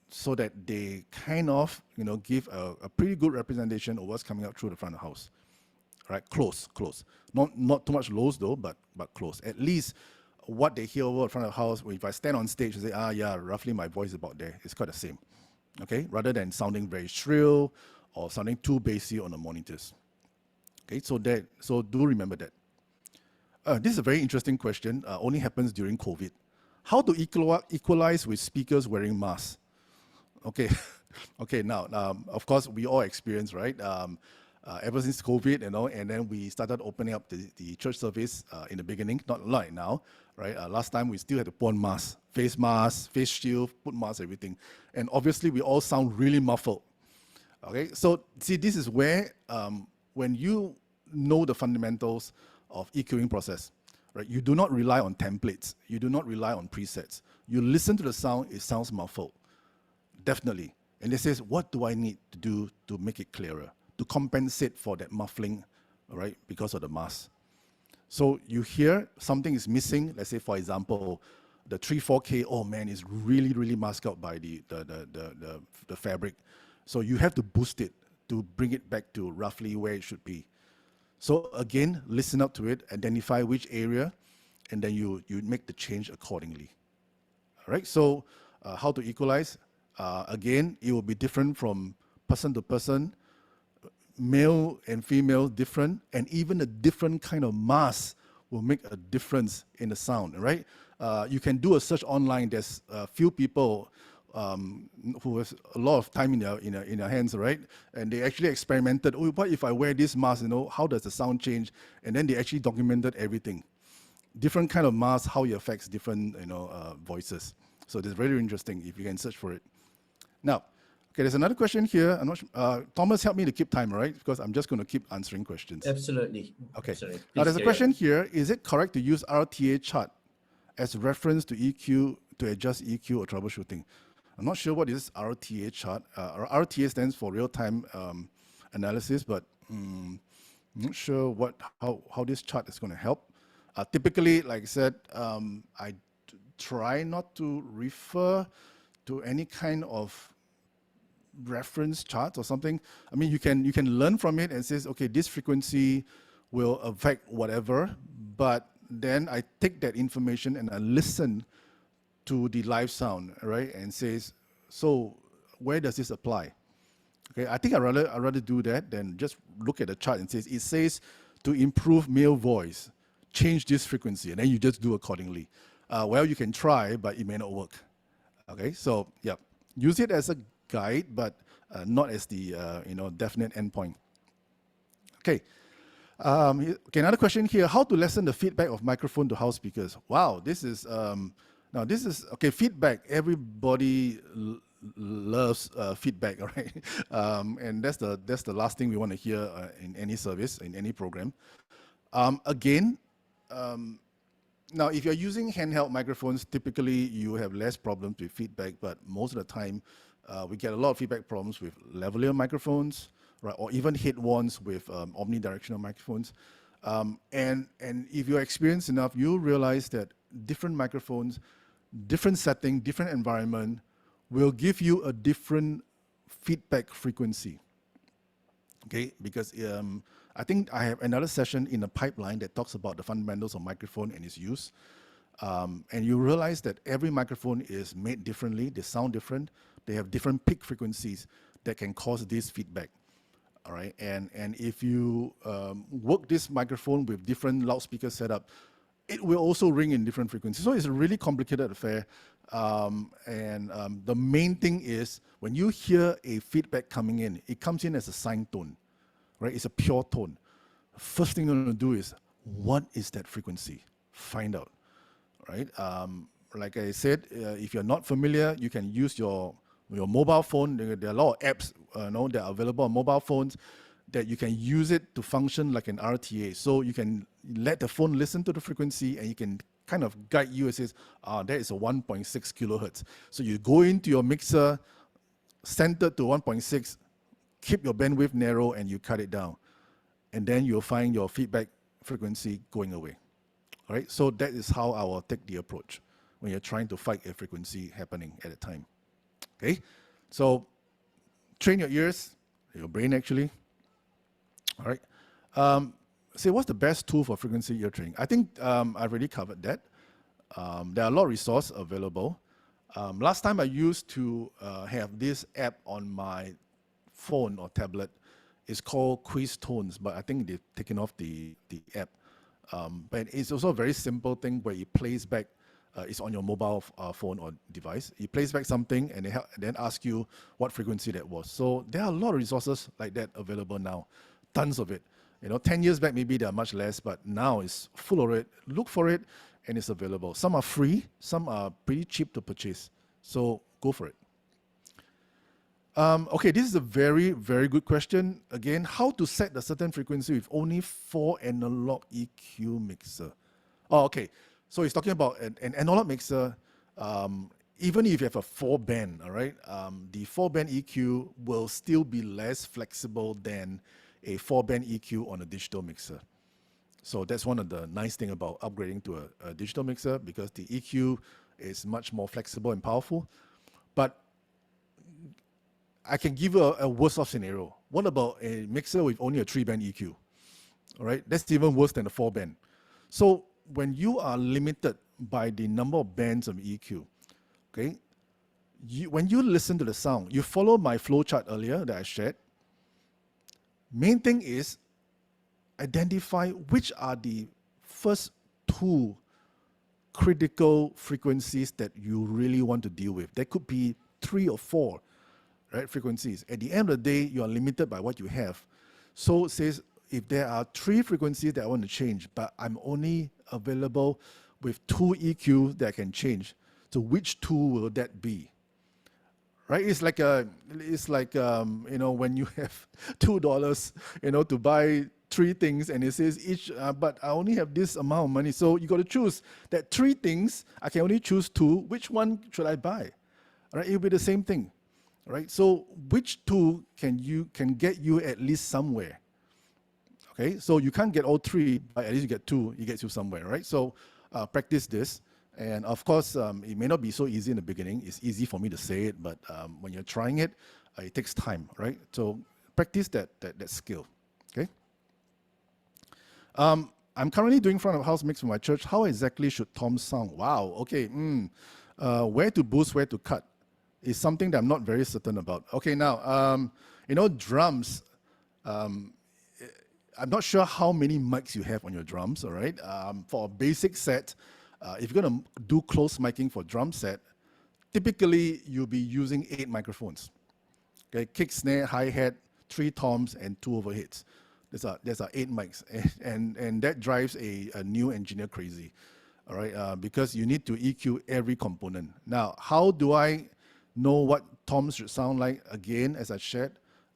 so that they kind of, give a pretty good representation of what's coming out through the front of the house. Right, close. Not too much lows though, but close. At least what they hear over the front of the house, if I stand on stage and say, yeah, roughly my voice is about there, it's quite the same. Okay, rather than sounding very shrill or sounding too bassy on the monitors. Okay, so do remember that. This is a very interesting question. Only happens during COVID. how to equalize with speakers wearing masks. Okay, okay. Now, of course, we all experience, right? Ever since COVID, and then we started opening up the church service in the beginning, not like now, right? Last time we still had to put on masks, face shield, put masks, everything, and obviously we all sound really muffled. Okay, so see, this is where when you know the fundamentals of EQing process, right? You do not rely on templates. You do not rely on presets. You listen to the sound; it sounds muffled, definitely. And it says, what do I need to do to make it clearer, to compensate for that muffling, right? Because of the mask. So you hear something is missing. Let's say, for example, the 3/4K. Oh man, is really, really masked out by the fabric. So you have to boost it to bring it back to roughly where it should be. So again, listen up to it, identify which area, and then you make the change accordingly. All right. So how to equalize? Again, it will be different from person to person, male and female different, and even a different kind of mask will make a difference in the sound, right? You can do a search online. There's a few people who have a lot of time in their hands, right? And they actually experimented, oh, what if I wear this mask, how does the sound change? And then they actually documented everything. Different kind of mask, how it affects different voices. So it's very interesting if you can search for it. Now, okay, there's another question here. I'm not sure, Thomas, help me to keep time, right? Because I'm just going to keep answering questions. Absolutely. Okay. Absolutely. Now, there's a question here. Is it correct to use RTA chart as reference to EQ, to adjust EQ or troubleshooting? I'm not sure what is RTA chart. RTA stands for real-time analysis, but I'm not sure how this chart is going to help. Typically, like I said, I try not to refer to any kind of reference chart or something. I mean, you can learn from it and says, okay, this frequency will affect whatever, but then I take that information and I listen to the live sound, right? And says, so where does this apply? Okay, I think I'd rather do that than just look at the chart and it says to improve male voice, change this frequency, and then you just do accordingly. Well, you can try, but it may not work. Okay, so yeah, use it as a guide, but not as the definite endpoint. Okay. Okay, another question here: how to lessen the feedback of microphone to house speakers? Wow, this is now this is okay. Feedback. Everybody loves feedback, right? And that's the last thing we want to hear in any service, in any program. Again. Now, if you're using handheld microphones, typically you have less problems with feedback, but most of the time we get a lot of feedback problems with lavalier microphones, right, or even head wands with omnidirectional microphones. And if you're experienced enough, you'll realize that different microphones, different setting, different environment will give you a different feedback frequency. Okay, because I think I have another session in the pipeline that talks about the fundamentals of microphone and its use. And you realize that every microphone is made differently, they sound different, they have different peak frequencies that can cause this feedback. All right, and if you work this microphone with different loudspeaker setup, it will also ring in different frequencies. So it's a really complicated affair. The main thing is when you hear a feedback coming in, it comes in as a sine tone, right? It's a pure tone. First thing you're going to do is, what is that frequency? Find out, right? Like I said, if you're not familiar, you can use your mobile phone. There are a lot of apps that are available on mobile phones that you can use it to function like an RTA. So you can let the phone listen to the frequency and you can kind of guide you and says, that is a 1.6 kilohertz. So you go into your mixer, centered to 1.6, keep your bandwidth narrow and you cut it down. And then you'll find your feedback frequency going away. All right, so that is how I will take the approach when you're trying to fight a frequency happening at a time. Okay, so train your ears, your brain actually. All right. Say, what's the best tool for frequency ear training? I think I've already covered that. There are a lot of resources available. Last time I used to have this app on my phone or tablet. It's called Quiz Tones, but I think they've taken off the app. But it's also a very simple thing where it plays back is on your mobile phone or device. It plays back something and then ask you what frequency that was. So there are a lot of resources like that available now, tons of it. 10 years back maybe there are much less, but now it's full of it. Look for it and it's available. Some are free, some are pretty cheap to purchase. So go for it. Okay, this is a very, very good question. Again, how to set a certain frequency with only 4 analog EQ mixer? Oh, okay. So he's talking about an analog mixer. Even if you have a 4-band, all right, the 4-band EQ will still be less flexible than a 4-band EQ on a digital mixer. So that's one of the nice things about upgrading to a digital mixer, because the EQ is much more flexible and powerful. But I can give you a worse-off scenario. What about a mixer with only a 3-band EQ? All right, that's even worse than a 4-band. So when you are limited by the number of bands of EQ, okay, when you listen to the sound, you follow my flow chart earlier that I shared. Main thing is identify which are the first 2 critical frequencies that you really want to deal with. There could be 3 or 4, right, frequencies. At the end of the day, you are limited by what you have. So it says, if there are 3 frequencies that I want to change, but I'm only available with 2 EQ that I can change, so which 2 will that be? Right? It's like when you have $2, to buy 3 things, and it says each, but I only have this amount of money. So you got to choose that 3 things. I can only choose 2. Which one should I buy? All right? It'll be the same thing, right? So which 2 can get you at least somewhere? Okay, so you can't get all 3, but at least you get 2. It gets you somewhere, right? So practice this. And of course, it may not be so easy in the beginning. It's easy for me to say it, but when you're trying it, it takes time, right? So practice that skill, okay? I'm currently doing front of house mix for my church. How exactly should toms sound? Wow, okay. Where to boost, where to cut is something that I'm not very certain about. Okay, now, drums. I'm not sure how many mics you have on your drums, all right? For a basic set, if you're going to do close miking for drum set, typically you'll be using 8 microphones. Okay, kick, snare, hi-hat, 3 toms, and 2 overheads. There's 8 mics, and that drives a new engineer crazy, all right? Because you need to EQ every component. Now, how do I know what toms should sound like? Again, as I shared,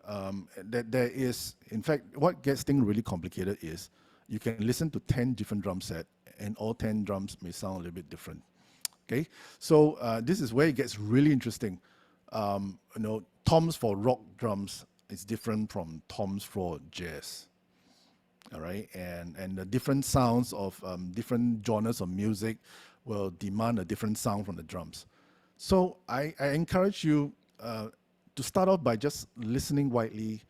that there is, in fact, what gets things really complicated is you can listen to 10 different drum sets, and all 10 drums may sound a little bit different. Okay, so this is where it gets really interesting. Toms for rock drums is different from toms for jazz. All right, and the different sounds of different genres of music will demand a different sound from the drums. So I encourage you to start off by just listening widely,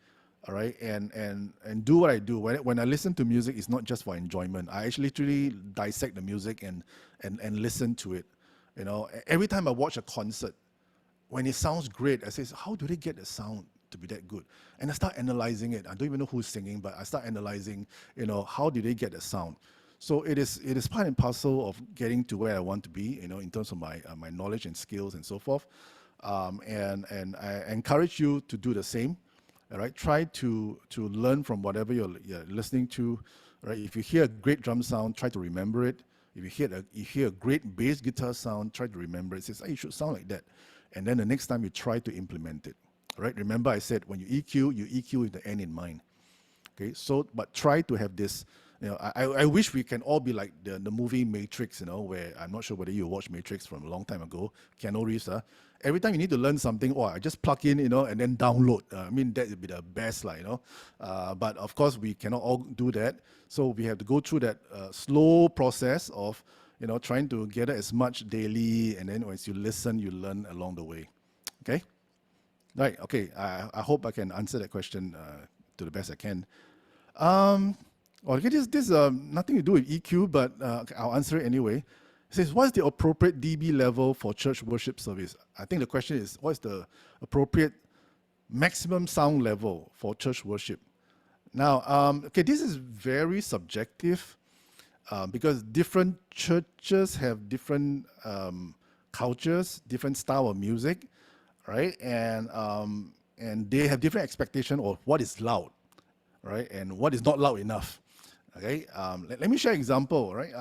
all right, and do what I do. When I listen to music, it's not just for enjoyment. I actually literally dissect the music and listen to it. Every time I watch a concert, when it sounds great, I say, how do they get the sound to be that good? And I start analyzing it. I don't even know who's singing, but I start analyzing, how do they get the sound? So it is part and parcel of getting to where I want to be, in terms of my knowledge and skills and so forth. And I encourage you to do the same. All right, try to learn from whatever you're listening to. Right, if you hear a great drum sound, try to remember it. If you hear a great bass guitar sound, try to remember it. It says, it should sound like that. And then the next time you try to implement it. All right, remember I said when you EQ with the end in mind. Okay, so but try to have this. I wish we can all be like the movie Matrix, where I'm not sure whether you watched Matrix from a long time ago. Keanu Reeves, every time you need to learn something, I just plug in, and then download. That would be the best, but of course, we cannot all do that. So we have to go through that slow process of, trying to gather as much daily, and then once you listen, you learn along the way. Okay? Right, okay. I hope I can answer that question to the best I can. This nothing to do with EQ, but I'll answer it anyway. It says, what's the appropriate dB level for church worship service? I think the question is, what's the appropriate maximum sound level for church worship? Now, this is very subjective. because different churches have different cultures, different style of music, right? And they have different expectation of what is loud, right? And what is not loud enough. Okay. Let me share an example, right?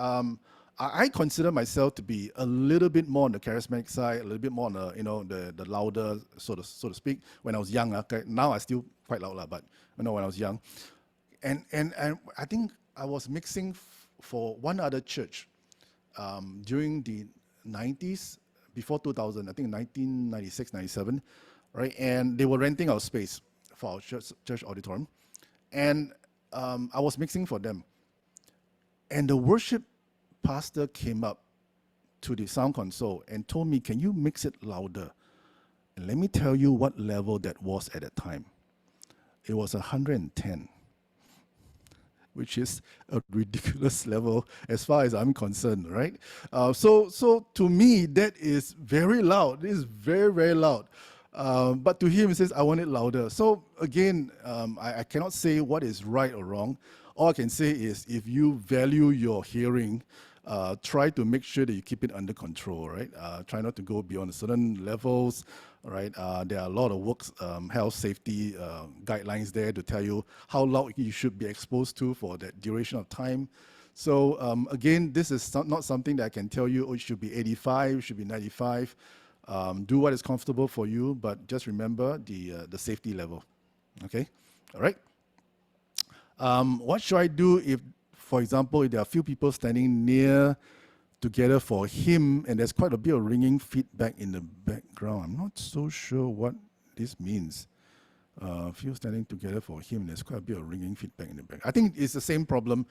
I consider myself to be a little bit more on the charismatic side, a little bit more on the the louder, so to speak. When I was young, okay, now I still quite loud, but when I was young, and I think I was mixing for one other church during the 90s, before 2000, I think 1996, 97, right? And they were renting our space for our church auditorium, and I was mixing for them, and the worship pastor came up to the sound console and told me, "Can you mix it louder?" And let me tell you what level that was at that time. It was 110, which is a ridiculous level as far as I'm concerned, right? So to me, that is very loud. It is very, very loud. But to him, he says, "I want it louder." So again, I cannot say what is right or wrong. All I can say is, if you value your hearing, try to make sure that you keep it under control, right? Try not to go beyond certain levels, right? There are a lot of works, health safety guidelines there to tell you how loud you should be exposed to for that duration of time. So again, this is not something that I can tell you, oh, it should be 85, it should be 95. Do what is comfortable for you, but just remember the safety level, okay? All right? What should I do if, for example, if there are a few people standing near together for him and there's quite a bit of ringing feedback in the background? I'm not so sure what this means. A few standing together for him, there's quite a bit of ringing feedback in the back. I think it's the same problem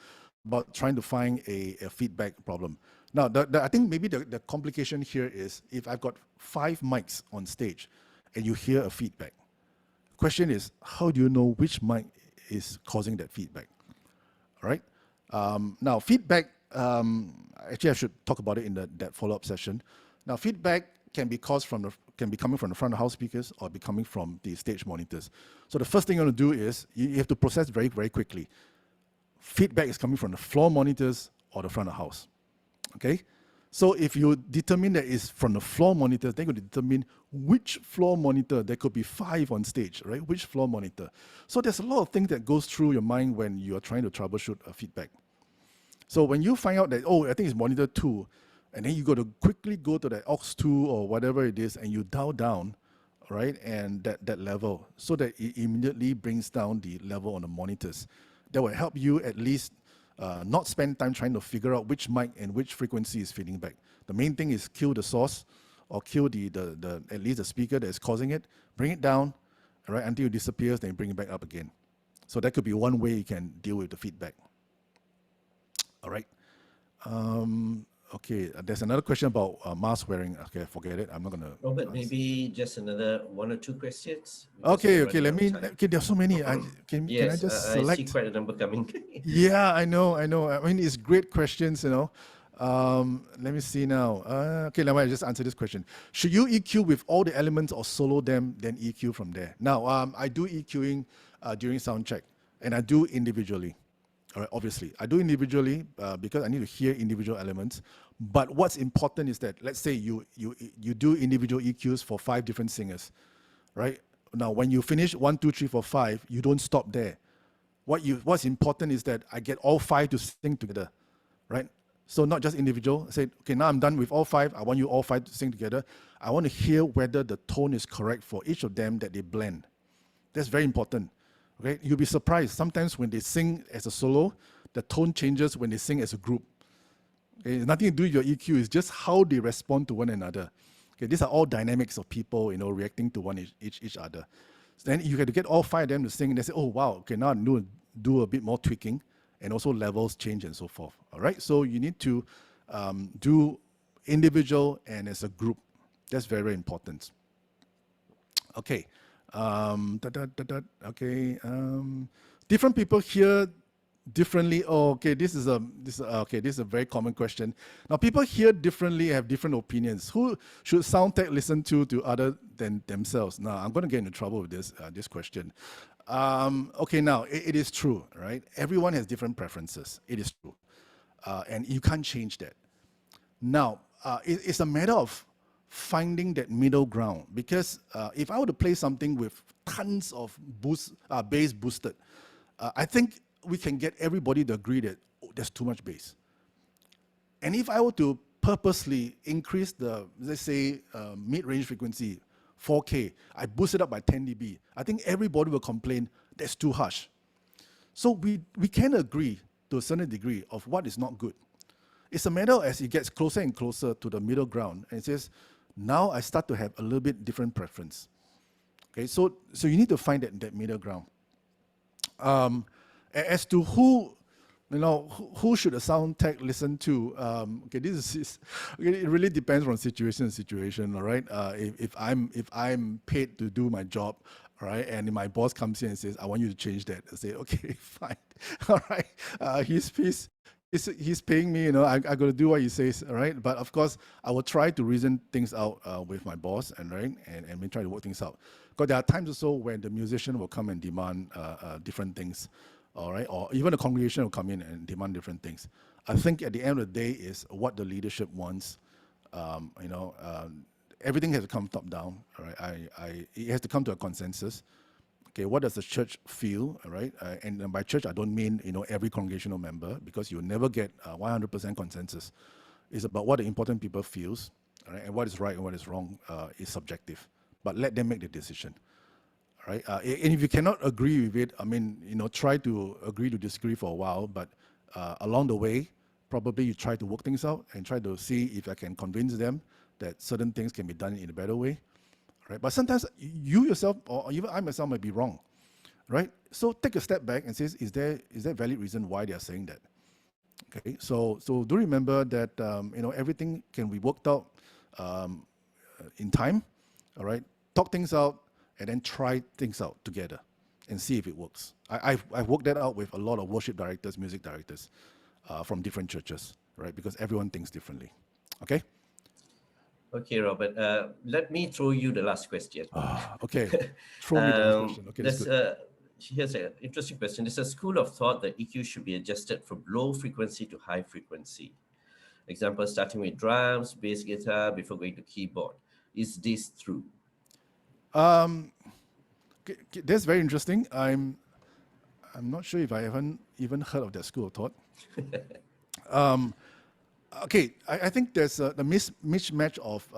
about trying to find a feedback problem. Now, I think maybe the complication here is if I've got 5 mics on stage and you hear a feedback. Question is, how do you know which mic is causing that feedback? All right? Now, feedback, actually I should talk about it in that follow-up session. Now, feedback can be coming from the front of house speakers or be coming from the stage monitors. So the first thing you want to do is you have to process very, very quickly. Feedback is coming from the floor monitors or the front of house, okay? So if you determine that it's from the floor monitors, then you determine which floor monitor. There could be 5 on stage, right? Which floor monitor? So there's a lot of things that goes through your mind when you are trying to troubleshoot a feedback. So when you find out that, oh, I think it's monitor 2, and then you got to quickly go to the aux 2 or whatever it is, and you dial down, right? And that level, so that it immediately brings down the level on the monitors. That will help you at least not spend time trying to figure out which mic and which frequency is feeding back. The main thing is kill the source, or kill at least the speaker that is causing it, bring it down, right, until it disappears, then bring it back up again. So that could be one way you can deal with the feedback. All right. Okay, there's another question about mask wearing. Okay, forget it. I'm not going to... Robert, maybe just another 1 or 2 questions. Okay, let me... Okay, there's so many. Can I just select? I see quite a number coming. Yeah, I know. I mean, it's great questions, you know. Let me see now. Okay, let me just answer this question. Should you EQ with all the elements or solo them, then EQ from there? Now, I do EQing during sound check, and I do individually. All right, obviously, I do individually because I need to hear individual elements. But what's important is that, let's say you do individual EQs for 5 different singers, right? Now, when you finish 1, 2, 3, 4, 5, you don't stop there. What's important is that I get all 5 to sing together, right? So not just individual. I say, okay, now I'm done with all 5. I want you all 5 to sing together. I want to hear whether the tone is correct for each of them, that they blend. That's very important. Okay, you'll be surprised. Sometimes when they sing as a solo, the tone changes when they sing as a group. Okay, it's nothing to do with your EQ. It's just how they respond to one another. Okay, these are all dynamics of people, you know, reacting to each other. So then you have to get all 5 of them to sing, and they say, "Oh wow, okay, now I'm going to do a bit more tweaking," and also levels change and so forth. All right, so you need to do individual and as a group. That's very, very important. Okay. Different people hear differently. Oh, okay, this is a very common question. Now, people hear differently, have different opinions. Who should sound tech listen to other than themselves? Now, I'm going to get into trouble with this question. Okay, now it is true, right? Everyone has different preferences. It is true. and you can't change that. Now, it's a matter of finding that middle ground, because if I were to play something with tons of bass boosted, I think we can get everybody to agree that there's too much bass. And if I were to purposely increase the, let's say, mid-range frequency, 4K, I boost it up by 10 dB, I think everybody will complain that's too harsh. So we can agree to a certain degree of what is not good. It's a matter as it gets closer and closer to the middle ground, and it says, now I start to have a little bit different preference. Okay, so you need to find that middle ground. As to who should a sound tech listen to? Okay, it really depends from situation to situation. All right, if I'm paid to do my job, all right, and my boss comes in and says, I want you to change that, I say, okay, fine. All right, he's paying me, I got to do what he says, all right? But of course, I will try to reason things out with my boss, and we try to work things out. Because there are times also when the musician will come and demand different things, all right? Or even the congregation will come in and demand different things. I think at the end of the day is what the leadership wants. Everything has to come top down, all right? It has to come to a consensus. Okay, what does the church feel, all right? And by church, I don't mean, every congregational member, because you'll never get 100% consensus. It's about what the important people feels, all right? And what is right and what is wrong is subjective. But let them make the decision, all right? And if you cannot agree with it, try to agree to disagree for a while, but along the way, probably you try to work things out and try to see if I can convince them that certain things can be done in a better way. Right? But sometimes you yourself, or even I myself, might be wrong, right? So take a step back and say, is there valid reason why they are saying that? Okay, so do remember that everything can be worked out in time, all right? Talk things out and then try things out together and see if it works. I've worked that out with a lot of worship directors, music directors from different churches, right? Because everyone thinks differently. Okay. Okay, Robert, let me throw you the last question. Okay, throw me the last question. Okay, that's good. Here's an interesting question. There's a school of thought that EQ should be adjusted from low frequency to high frequency. Example, starting with drums, bass guitar, before going to keyboard. Is this true? That's very interesting. I'm not sure if I haven't even heard of that school of thought. Okay, I think there's the mismatch of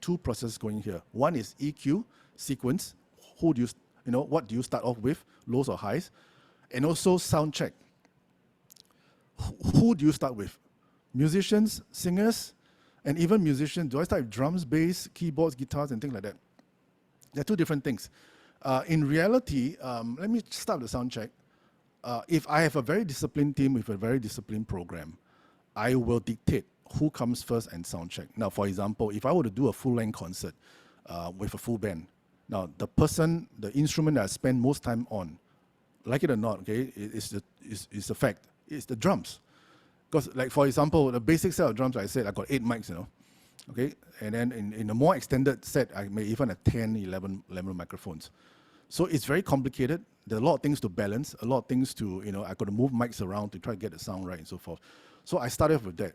two processes going here. One is EQ, sequence. What do you start off with, lows or highs? And also sound check. Who do you start with? Musicians, singers, and even musicians. Do I start with drums, bass, keyboards, guitars, and things like that? They're two different things. In reality, let me start the sound check. If I have a very disciplined team with a very disciplined program, I will dictate who comes first and sound check. Now, for example, if I were to do a full-length concert with a full band, now the instrument that I spend most time on, like it or not, okay, it's a fact. It's the drums. Because, like, for example, the basic set of drums, I said I got 8 mics, okay? And then in a more extended set, I may even have 10, 11 microphones. So it's very complicated. There are a lot of things to balance, a lot of things to, I got to move mics around to try to get the sound right and so forth. So I started off with that.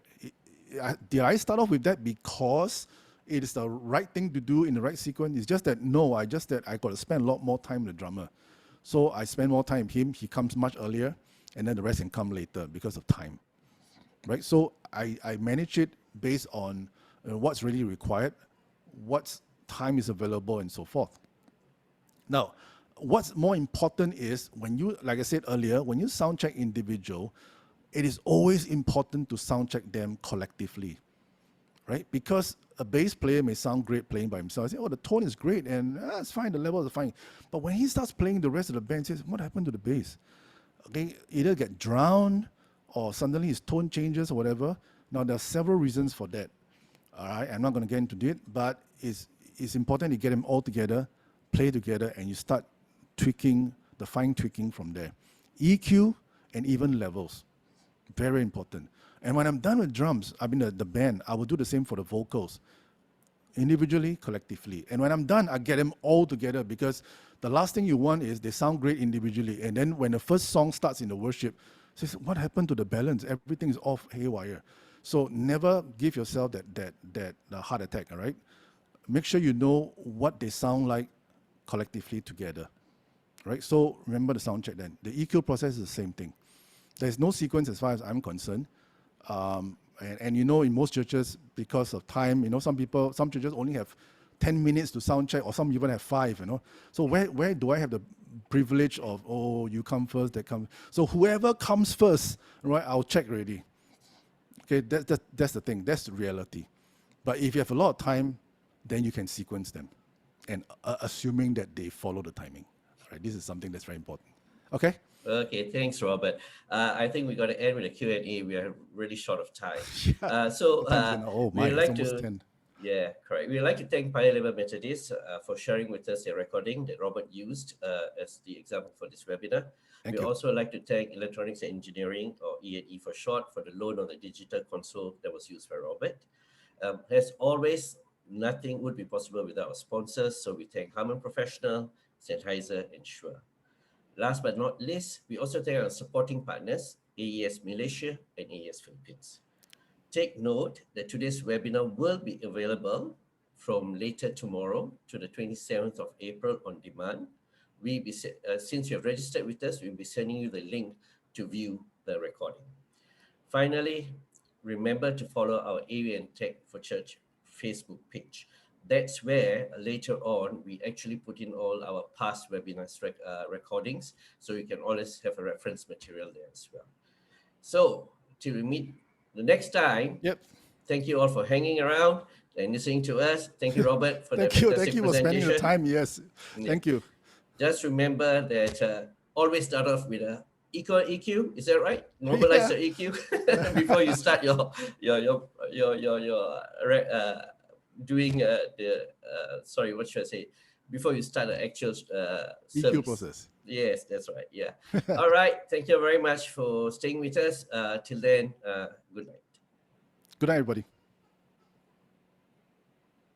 Did I start off with that because it is the right thing to do in the right sequence? It's just that, no, I got to spend a lot more time with the drummer. So I spend more time with him, he comes much earlier, and then the rest can come later because of time, right? So I manage it based on what's really required, what time is available, and so forth. Now, what's more important is when you, like I said earlier, when you sound check individual, it is always important to sound check them collectively, right? Because a bass player may sound great playing by himself. I say, oh, the tone is great, and it's fine, the levels are fine. But when he starts playing, the rest of the band says, what happened to the bass? Okay, either get drowned, or suddenly his tone changes, or whatever. Now, there are several reasons for that. All right, I'm not going to get into it, but it's important to get them all together, play together, and you start tweaking, the fine tweaking from there. EQ and even levels. Very important. And when I'm done with drums, the band, I will do the same for the vocals. Individually, collectively. And when I'm done, I get them all together, because the last thing you want is they sound great individually. And then when the first song starts in the worship, So what happened to the balance? Everything is off haywire. So never give yourself that heart attack, all right? Make sure you know what they sound like collectively together, right? So remember the sound check then. The EQ process is the same thing. There's no sequence as far as I'm concerned. And you know, in most churches, because of time, you know, some churches only have 10 minutes to sound check, or some even have 5, you know. So where do I have the privilege of, oh, you come first, they come? So whoever comes first, right, I'll check already. Okay, that's the thing, that's the reality. But if you have a lot of time, then you can sequence them, and assuming that they follow the timing. Right, this is something that's very important. Okay? Okay, thanks, Robert. I think we got to end with a Q&A. We are really short of time. We'd like to 10. Yeah, correct. We'd like to thank Paya Lebar Methodist for sharing with us their recording that Robert used as the example for this webinar. We also like to thank Electronics and Engineering, or E&E for short, for the loan of the digital console that was used by Robert. As always, nothing would be possible without our sponsors, so we thank Harman Professional, Sennheiser, and Shure. Last but not least, we also thank our supporting partners, AES Malaysia and AES Philippines. Take note that today's webinar will be available from later tomorrow to the 27th of April on demand. Since you have registered with us, we'll be sending you the link to view the recording. Finally, remember to follow our AVnTech4Church Facebook page. That's where later on we actually put in all our past webinars recordings, so you can always have a reference material there as well. So till we meet the next time, thank you all for hanging around and listening to us. Thank you, Robert, for that fantastic presentation. Thank you for spending the time. Yes, thank you. Just remember that always start off with a equal EQ. Is that right? Mobilize your EQ before you start your doing sorry, what should I say? Before you start the actual service. EQ process. Yes, that's right. Yeah. All right. Thank you very much for staying with us. Till then, good night. Good night, everybody.